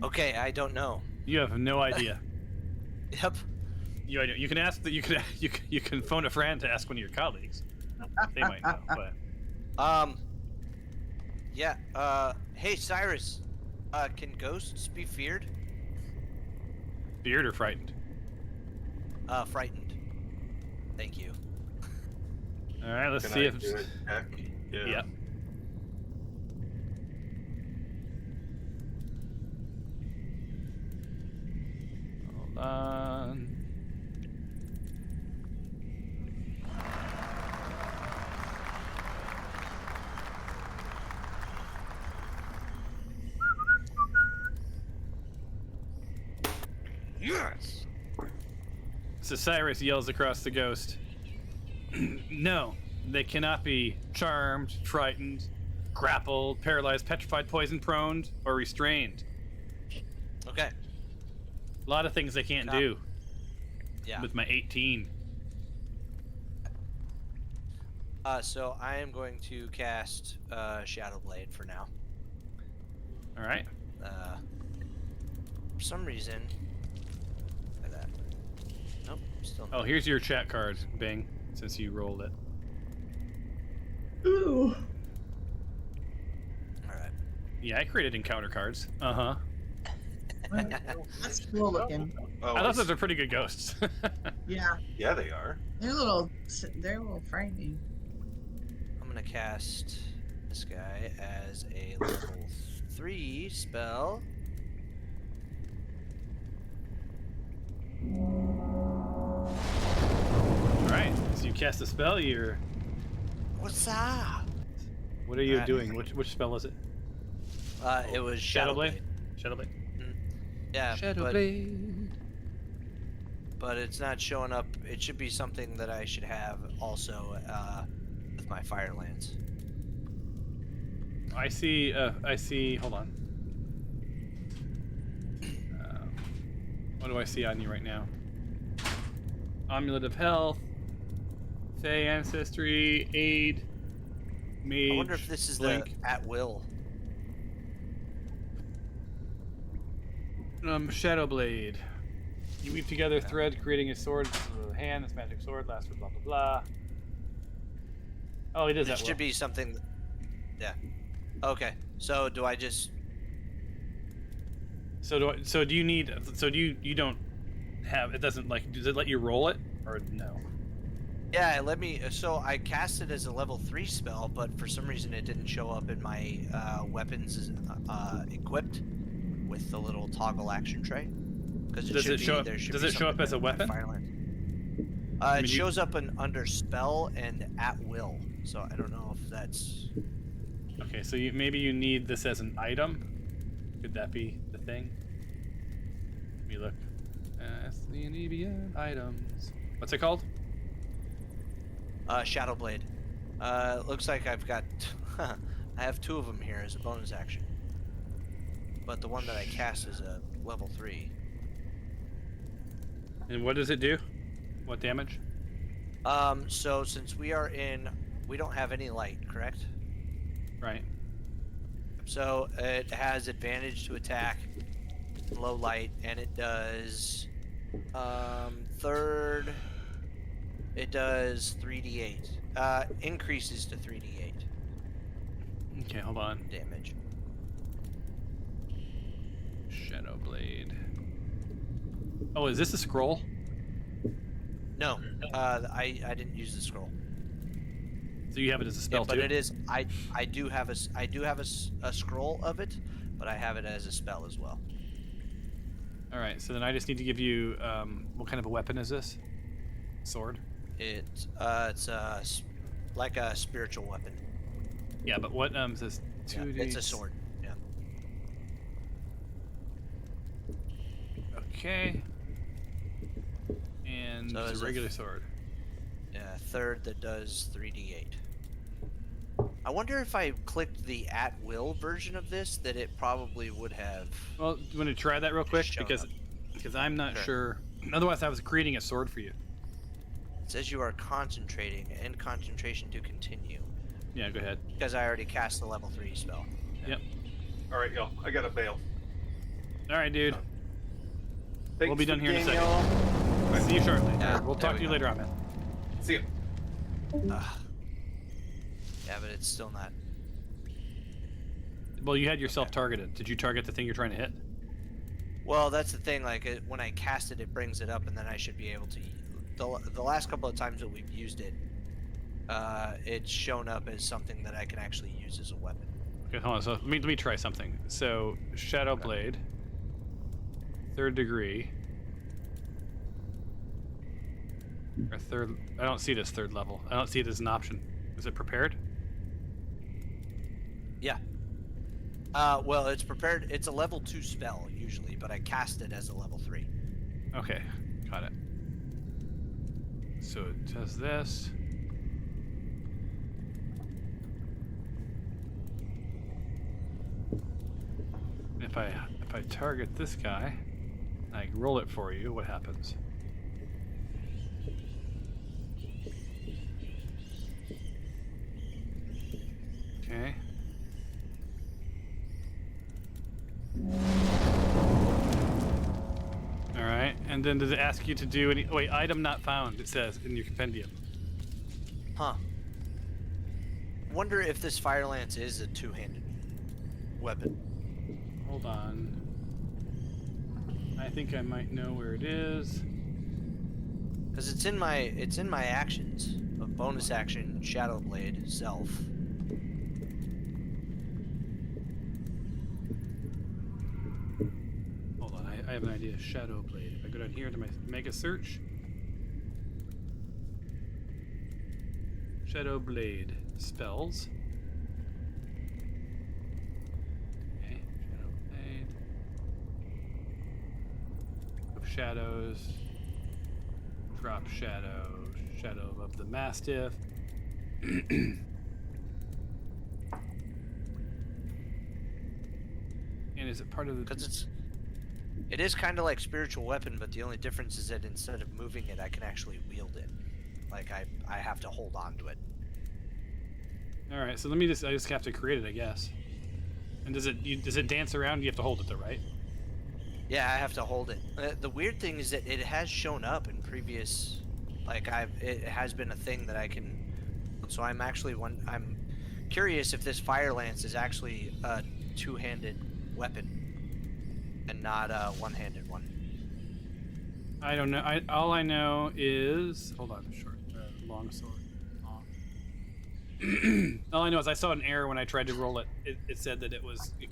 Okay, I don't know. You have no idea. Yep. You can ask that. You can phone a friend to ask one of your colleagues. They might know, but. Yeah. Hey, Cyrus. Can ghosts be feared? Feared or frightened? Frightened. Thank you. All right, let's Can see I if. do it? Heck, yeah. Yeah. Yes. So Cyrus yells across the ghost. No, they cannot be charmed, frightened, grappled, paralyzed, petrified, poisoned, prone, or restrained. Okay. A lot of things they can't do. Yeah. With my 18. So I am going to cast Shadow Blade for now. All right. For some reason. Like that. Nope. Still. Oh, here's your chat card, Bing. Since you rolled it. Ooh. All right. Yeah, I created encounter cards. Uh-huh. That's cool looking. Oh, I thought those are pretty good ghosts. Yeah, yeah, they are. they're a little frightening. I'm gonna cast this guy as a level 3 spell. All right. So you cast a spell. You're. What's up? What are you doing? Which spell is it? It was Shadow Blade. Shadow Blade. Yeah, Shadow but, Blade. but it's not showing up. It should be something that I should have also with my Fire Lance. I see. Hold on. What do I see on you right now? Amulet of Health, Fey Ancestry, Aid, Mage. I wonder if this is Blink. the at will. Shadow Blade. You weave together thread, creating a sword with a hand. This magic sword lasts for blah blah blah. Oh, it is It that should be something. Yeah. Okay. So do I just? So do you need? So do you don't have? It doesn't like. Does it let you roll it or no? Yeah, let me. So I cast it as a level 3 spell, but for some reason it didn't show up in my weapons equipped with the little toggle action tray. Because Does it show up? Does it show up as a weapon? It shows up under spell and at will. So I don't know if that's. Okay, so maybe you need this as an item. Could that be the thing? Let me look. SCNEBN items. What's it called? Shadow Blade. Looks like I've got. I have 2 of them here as a bonus action. But the one that I cast is a level 3. And what does it do? What damage? So since we don't have any light, correct? Right. So it has advantage to attack, low light, and it does third. It does 3d8. Increases to 3d8 Okay, hold on. damage. Shadow Blade. Oh, is this a scroll? No, I didn't use the scroll. So you have it as a spell but too? it is. I do have a scroll of it, but I have it as a spell as well. All right. So then I just need to give you. What kind of a weapon is this? Sword. It's like a spiritual weapon. Yeah, but what says 2d? It's a sword. Yeah. Okay. And So it's is a it- regular sword. Yeah, third that does 3d8. I wonder if I clicked the at will version of this, that it probably would have. Well, do you want to try that real quick? shown Because I'm not Sure. sure. Otherwise, I was creating a sword for you. It says you are concentrating, and concentration to continue. Yeah, go ahead. Because I already cast the level 3 spell. Yep. All right, y'all. I gotta bail. All right, dude. Thanks We'll be for done here in a the game, second. y'all. See you shortly. Yeah, We'll there talk we to you go. later on, man. See ya. Yeah, but it's still not. Well, you had yourself targeted. Did you target the thing you're trying to hit? Well, that's the thing. Like when I cast it, it brings it up, and then I should be able to. The last couple of times that we've used it, it's shown up as something that I can actually use as a weapon. Okay, hold on. So let me try something. So Shadow Blade, 3rd degree, or third. I don't see it as 3rd level. I don't see it as an option. Is it prepared? Yeah. Well, it's prepared. It's a level 2 spell usually, but I cast it as a level 3. Okay, got it. So it does this. If I target this guy, I roll it for you, what happens? Okay. All right, and then does it ask you to do any? Wait, item not found. It says in your compendium. Huh. Wonder if this fire lance is a two-handed weapon. Hold on. I think I might know where it is. Because it's in my actions of bonus action Shadow Blade self. Hold on, I have an idea. Shadow Blade. If I go down here to my mega search. Shadow Blade spells. Okay, Shadow Blade. Of shadows. Drop shadow. Shadow of the Mastiff. And is it part of the? Because it is kind of like spiritual weapon, but the only difference is that instead of moving it, I can actually wield it. Like I have to hold on to it. All right, so I just have to create it, I guess. And does it dance around? You have to hold it though, right? Yeah, I have to hold it. The weird thing is that it has shown up in previous, it has been a thing that I can. So I'm curious if this fire lance is actually a two-handed weapon and not a one-handed one. I don't know. All I know is hold on, long sword. All I know is I saw an error when I tried to roll it. It said that it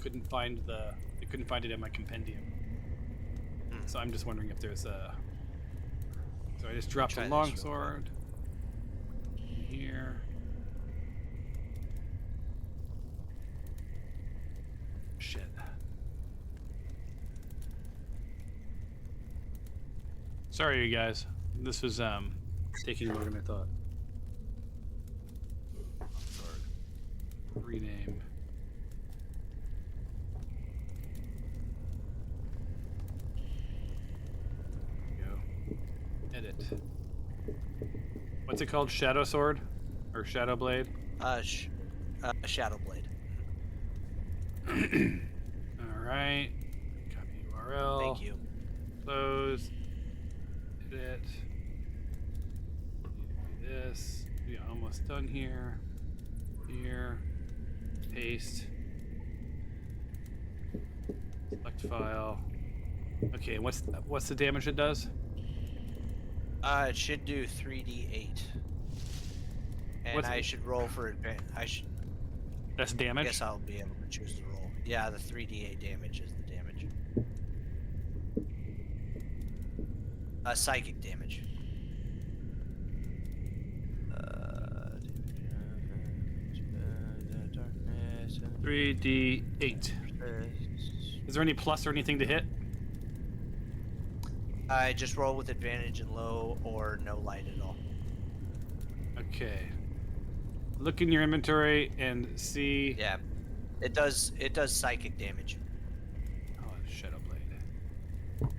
couldn't find it in my compendium. So I'm just wondering if there's a. So I just dropped a long sword here. Shit. Sorry, you guys. This was taking longer than I thought. Sword. Rename. Edit. What's it called? Shadow Sword? Or Shadow Blade? Shadow Blade. Alright. Copy URL. Thank you. Close. Edit. Do this. We are almost done here. Here. Paste. Select file. Okay, what's the damage it does? It should do 3d8. And I should roll for advantage. That's damage? I guess I'll be able to choose the roll. Yeah, the 3d8 damage is the damage. Psychic damage. 3d8. Is there any plus or anything to hit? I just roll with advantage and low or no light at all. Okay. Look in your inventory and see. Yeah, it does psychic damage. Oh, Shadow Blade.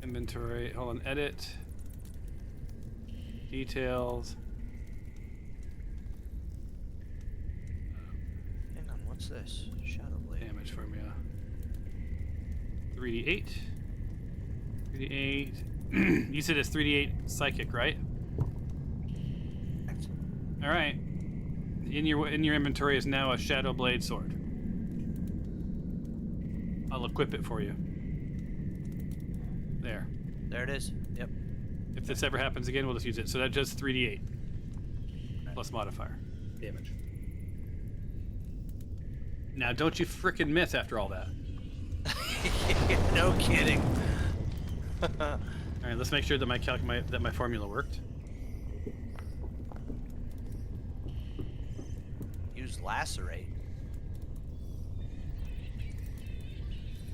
Inventory. Hold on. Edit. Details. Hang on, what's this? Shadow Blade. Damage formula. 3d8. 3d8. You said it's 3d8 psychic, right? All right. In your inventory is now a Shadow Blade sword. I'll equip it for you. There. There it is. Yep. If this ever happens again, we'll just use it. So that does 3d8 plus modifier damage. Now, don't you frickin' miss after all that. No kidding. All right, let's make sure that my formula worked. Use lacerate.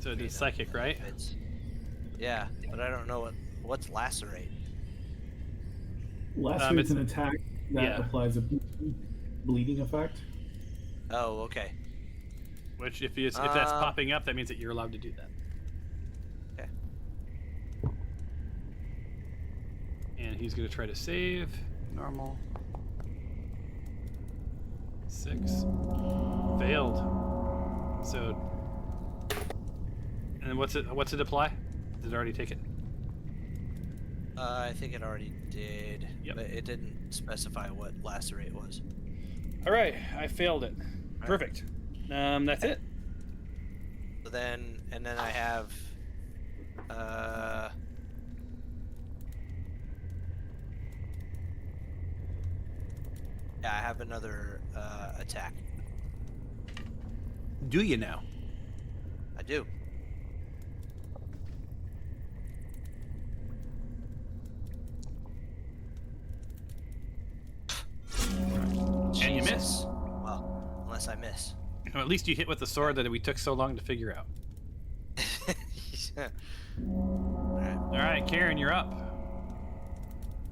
So it did psychic, right? Yeah, but I don't know what's lacerate. Lacerate's an attack that yeah. applies a bleeding effect. Oh, okay. Which, if that's popping up, that means that you're allowed to do that. Okay. And he's going to try to save. Normal. 6. Failed. So. And what's it apply? Did it already take it? I think it already did, Yep. but it didn't specify what lacerate was. All right, I failed it. Right. Perfect. That's it. So then, and then I have, yeah, I have another attack. Do you now? I do. And you miss. Well, unless I miss. Well, at least you hit with the sword that we took so long to figure out. All right, Karen, you're up.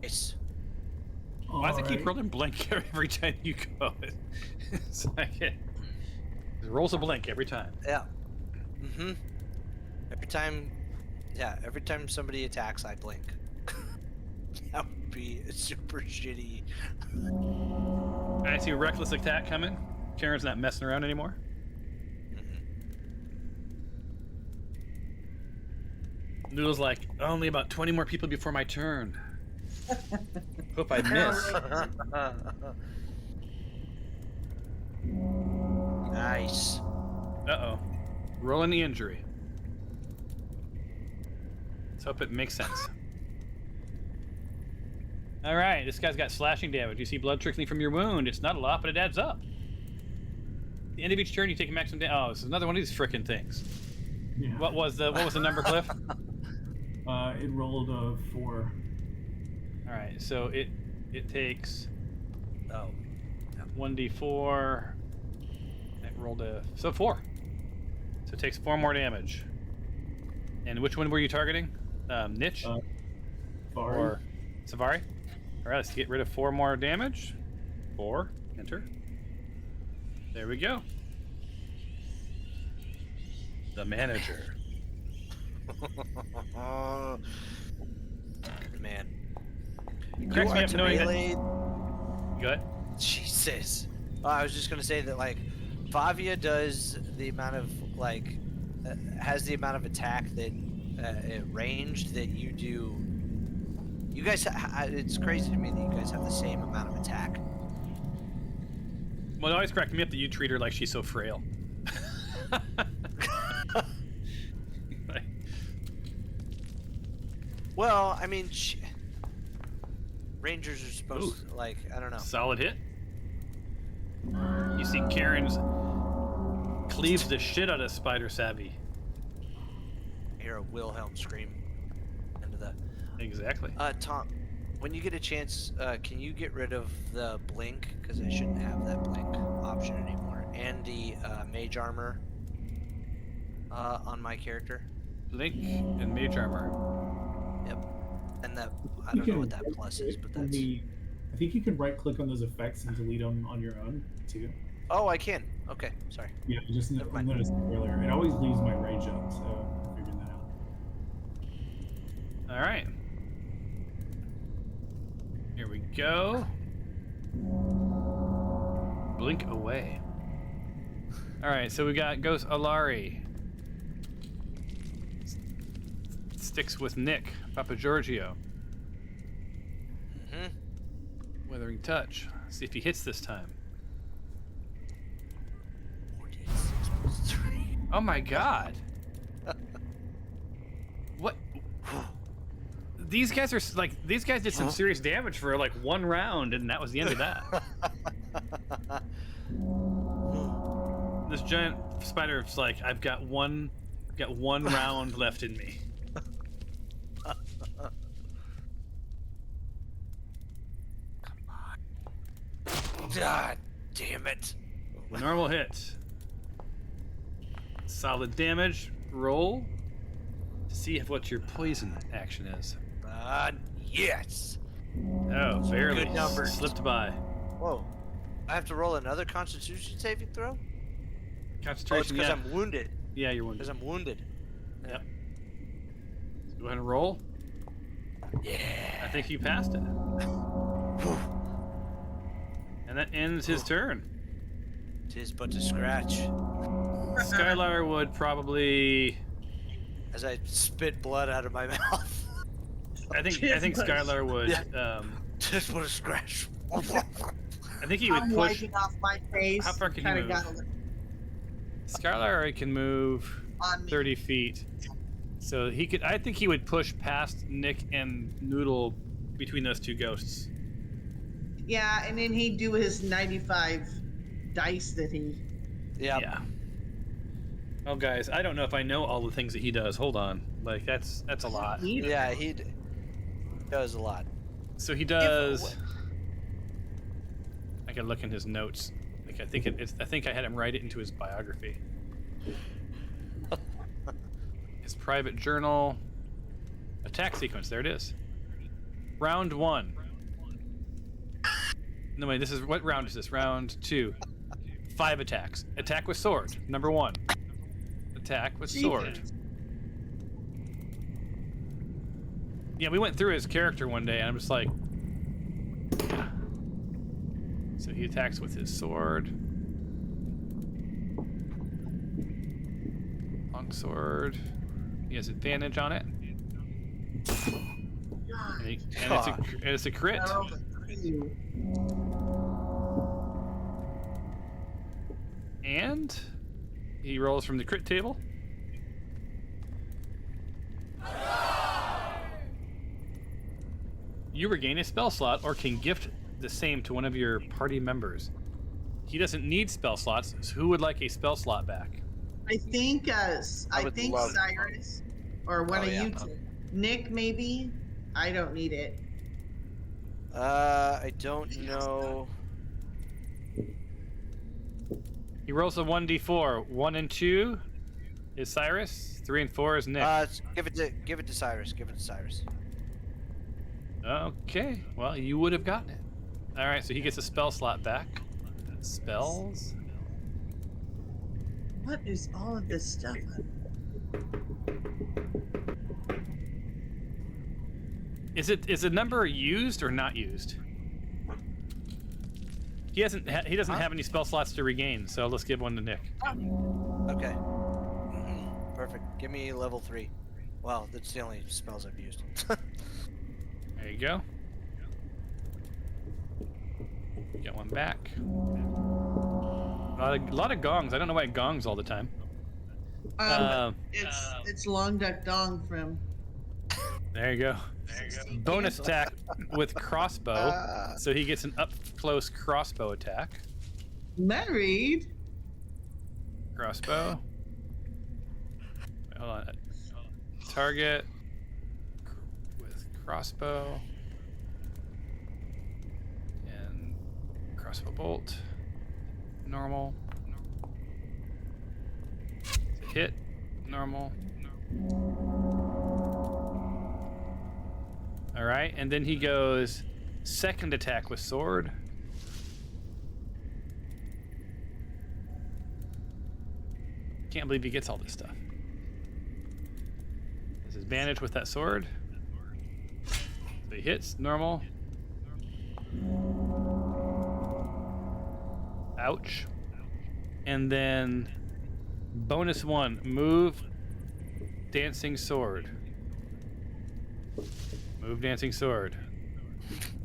Nice. Why does it keep rolling blink every time you go? It's like it rolls a blink every time. Yeah. Mm-hmm. Every time somebody attacks, I blink. That would be super shitty. I see a reckless attack coming. Karen's not messing around anymore. Noodle's like, only about 20 more people before my turn. Hope I miss. Nice. Uh-oh. Rolling the injury. Let's hope it makes sense. All right, this guy's got slashing damage. You see blood trickling from your wound. It's not a lot, but it adds up. At the end of each turn, you take a maximum damage. Oh, this is another one of these frickin' things. Yeah. What was the number, Cliff? It rolled a 4. All right, so it takes 1d4. It rolled a 4. So it takes 4 more damage. And which one were you targeting? Niche Vari. or Savari? All right, let's get rid of 4 more damage. 4. Enter. There we go. The manager. Man. Cracks me up knowing that. Melee... Go ahead. Jesus. I was just gonna say that, like, Favia does the amount of, like, has the amount of attack that ranged that you do. You guys, it's crazy to me that you guys have the same amount of attack. Well, it always cracked me up that you treat her like she's so frail. Well, I mean, Rangers are supposed to, like, I don't know. Solid hit. You see Karen's cleaves the shit out of Spider Savvy. I hear a Wilhelm scream into the. Exactly. Tom, when you get a chance, can you get rid of the blink? Because I shouldn't have that blink option anymore. And the mage armor on my character. Blink and mage armor. Yep. And that, I don't know what that plus is, but that's. I think you can right click on those effects and delete them on your own too. Oh, I can. Okay, sorry. Yeah, just Never mind. noticed earlier. It always leaves my rage up, so I figured that out. All right. Here we go. Blink away. All right, so we got Ghost Alari. Sticks with Nick, Papa Giorgio. Mm-hmm. Withering Touch. See if he hits this time. 46+3. Oh my god. What? These guys are like, these guys did some serious damage for like 1 round, and that was the end of that. This giant spider's like, I've got one round left in me. God damn it. Normal hit. Solid damage. Roll. See what your poison action is. Yes. Oh, barely. Good numbers. Slipped by. Whoa. I have to roll another Constitution saving throw? Concentration. Oh, it's because I'm wounded. Yeah, you're wounded. Because I'm wounded. Yep. So go ahead and roll. Yeah. I think you passed it. And that ends his turn. Tis but a scratch. Skylar would probably. As I spit blood out of my mouth. I think Skylar would. Tis but a scratch. I think he would I'm push. wiping off my face. How far can Kinda you move? gotta look Skylar can move on me. 30 feet. So he could. I think he would push past Nick and Noodle between those two ghosts. Yeah, and then he'd do his 95 dice that he. Yep. Yeah. Oh, guys, I don't know if I know all the things that he does. Hold on. Like, that's a lot. Yeah, he does a lot. So he does. I can look in his notes. Like, I think I had him write it into his biography. His private journal. Attack sequence. There it is. Round 1. No, wait, what round is this? Round 2. 5 attacks. Attack with sword. Number 1. Attack with sword. Yeah, we went through his character one day, and I'm just like... Yeah. So he attacks with his sword. Long sword. He has advantage on it. And it's a crit. And he rolls from the crit table. You regain a spell slot or can gift the same to one of your party members. He doesn't need spell slots, so who would like a spell slot back? I think Cyrus or one of you two. Nick, maybe. I don't need it. I don't know. He rolls a 1d4. 1 and 2 is Cyrus. 3 and 4 is Nick. Give it to Cyrus. Give it to Cyrus. Okay. Well, you would have gotten it. All right. So he gets a spell slot back. Spells. What is all of this stuff? Is a number used or not used? He doesn't have any spell slots to regain, so let's give one to Nick. Okay. Perfect. Give me level 3. Well, that's the only spells I've used. There you go. Get one back. A lot of gongs. I don't know why it gongs all the time. It's Long Duck Dong from. There you go. Bonus attack with crossbow. So he gets an up close crossbow attack. Married. Crossbow. Wait, hold on. Target with crossbow. And crossbow bolt. Normal. Hit. Normal. Alright, and then he goes second attack with sword. Can't believe he gets all this stuff. This is advantage with that sword. So he hits, normal. Ouch. And then bonus 1, move dancing sword. Move dancing sword.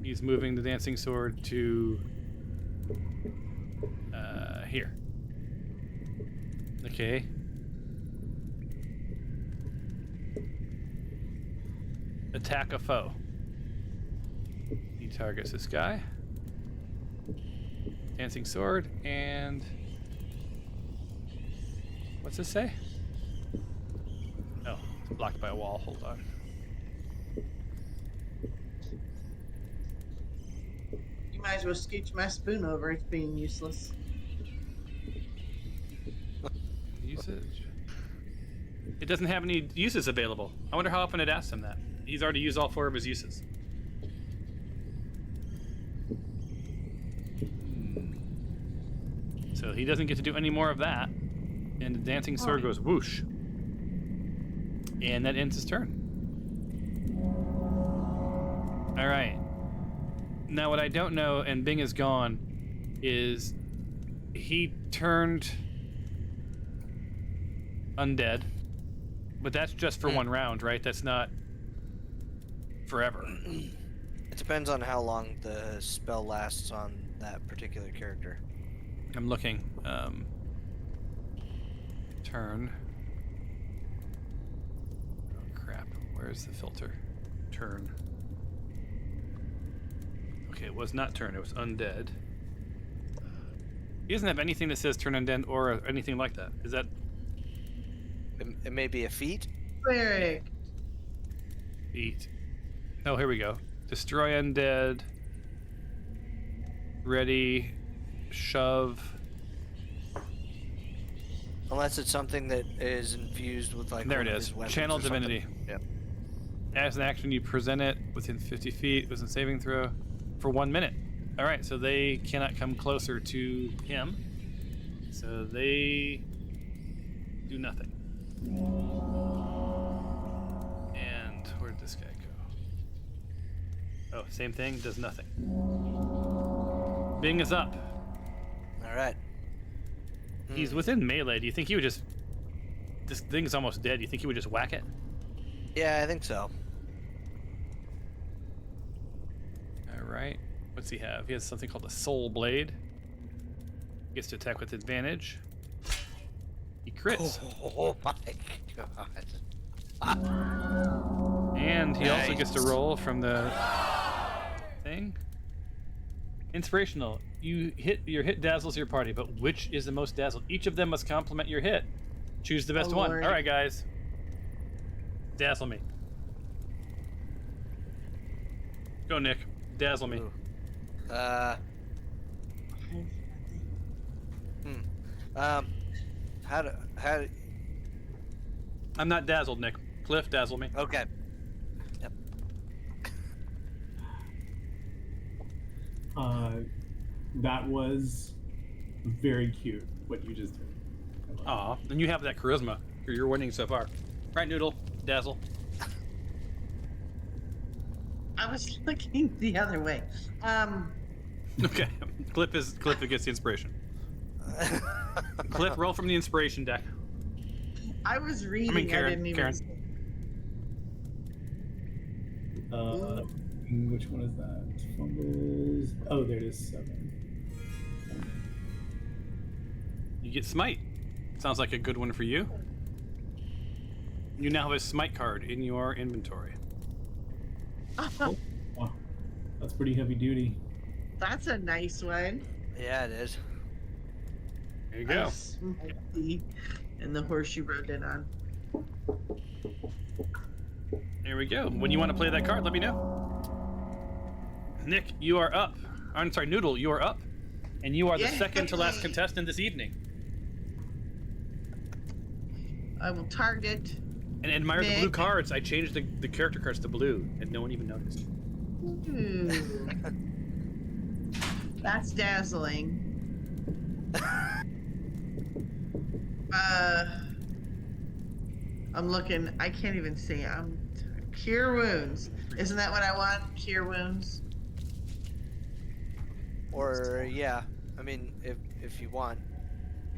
He's moving the dancing sword to here. Okay. Attack a foe. He targets this guy. Dancing sword and what's this say? Oh, it's blocked by a wall. Hold on. You might as well scooch my spoon over. It's being useless. Usage. It doesn't have any uses available. I wonder how often it asks him that. He's already used all 4 of his uses. So he doesn't get to do any more of that. And the dancing sword goes whoosh. And that ends his turn. All right. Now what I don't know, and Bing is gone, is he turned undead. But that's just for 1 round, right? That's not forever. It depends on how long the spell lasts on that particular character. I'm looking. Turn. Oh, crap. Where's the filter? Turn. Okay, it was not turn. It was undead. He doesn't have anything that says turn undead or anything like that. Is that... It may be a feat. Cleric. Feat. Oh, here we go. Destroy undead. Ready. Shove. Unless it's something that is infused with like. There it is. Channel divinity. Yep. As an action, you present it within 50 feet. It was a saving throw for 1 minute. All right, so they cannot come closer to him. So they do nothing. And where'd this guy go? Oh, same thing, does nothing. Bing is up. All right. He's within melee. Do you think he would just... This thing's almost dead. Do you think he would just whack it? Yeah, I think so. All right. What's he have? He has something called a Soul Blade. He gets to attack with advantage. He crits. Oh my god. And he also gets to roll from the thing. Inspirational. Your hit dazzles your party, but which is the most dazzled? Each of them must complement your hit. Choose the best one. Lord. All right, guys. Dazzle me. Go, Nick. Dazzle me. How do I'm not dazzled, Nick. Cliff, dazzle me. okay. Yep. That was very cute, what you just did. Aw, then you have that charisma. You're winning so far. Right, Noodle. Dazzle. I was looking the other way. Okay. Cliff gets the inspiration. Cliff, roll from the inspiration deck. I was reading. I mean, Karen. didn't even. Karen. Which one is that? Fumbles. Oh, there it is. 7. You get smite. Sounds like a good one for you. You now have a smite card in your inventory. Oh, wow. That's pretty heavy duty. That's a nice one. Yeah, it is. There you go. And the horse you rode in on. There we go. When you want to play that card, let me know. Nick, you are up. I'm sorry, Noodle, you are up. And you are the second to last contestant this evening. I will target. And admire the Nick. blue cards. I changed the character cards to blue, and no one even noticed. Ooh. That's dazzling. I'm looking. I can't even see. Cure wounds. Isn't that what I want? Cure wounds. Or yeah, I mean, if you want.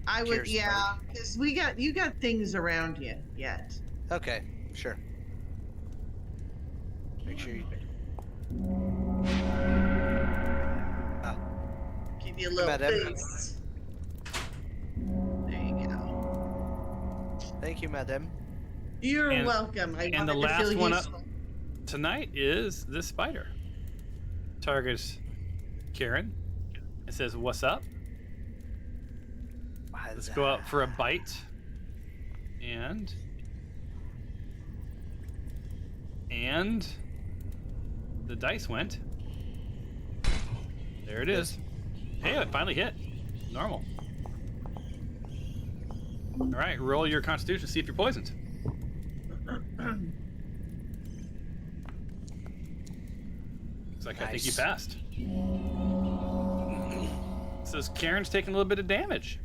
I would, Cure yeah, because you got things around you yet. Okay, sure. Make sure you. Give you a little Madam. boost. There you go. Thank you, madam. You're And- welcome. I and the wanted to last feel one useful. Tonight is the spider. Targets Karen. It says, "What's up?" Let's go out for a bite. And the dice went. There it is. Hey, it finally hit. Normal. All right, roll your constitution, see if you're poisoned. It's like, I think you Nice. passed. So Karen's taking a little bit of damage.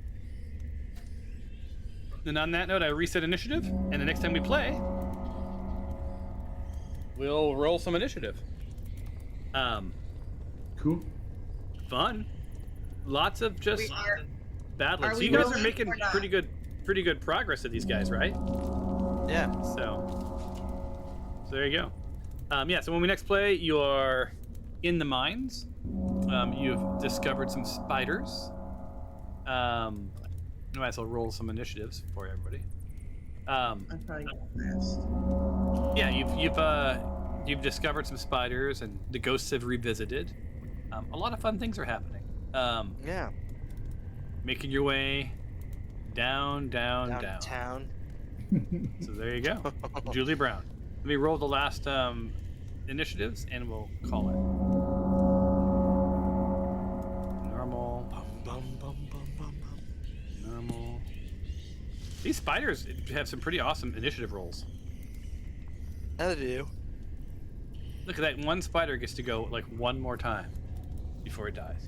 And on that note, I reset initiative, and the next time we play, we'll roll some initiative. Cool. Fun. Lots of just battling. Are So we you guys are rolling making or not? pretty good progress with these guys, right? Yeah. So there you go. Yeah, so when we next play, you are in the mines. You've discovered some spiders. I might as well roll some initiatives for everybody. I'm probably going last. Yeah, you've discovered some spiders, and the ghosts have revisited. A lot of fun things are happening. Yeah. Making your way down. Downtown. So there you go, Julie Brown. Let me roll the last initiatives, and we'll call it. Normal. Normal. These spiders have some pretty awesome initiative rolls. How do you? Look at that, one spider gets to go like one more time before it dies.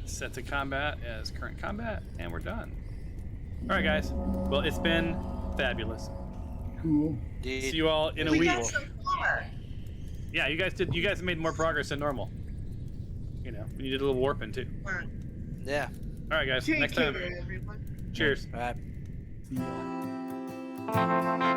Set to combat as current combat, and we're done. All right, guys. Well, it's been fabulous. Cool. See you all in a We week. got some more. Yeah, you guys made more progress than normal. You know, you did a little warping too. Yeah. All right, guys. Take Next care, time. everyone. Cheers. All right. See ya.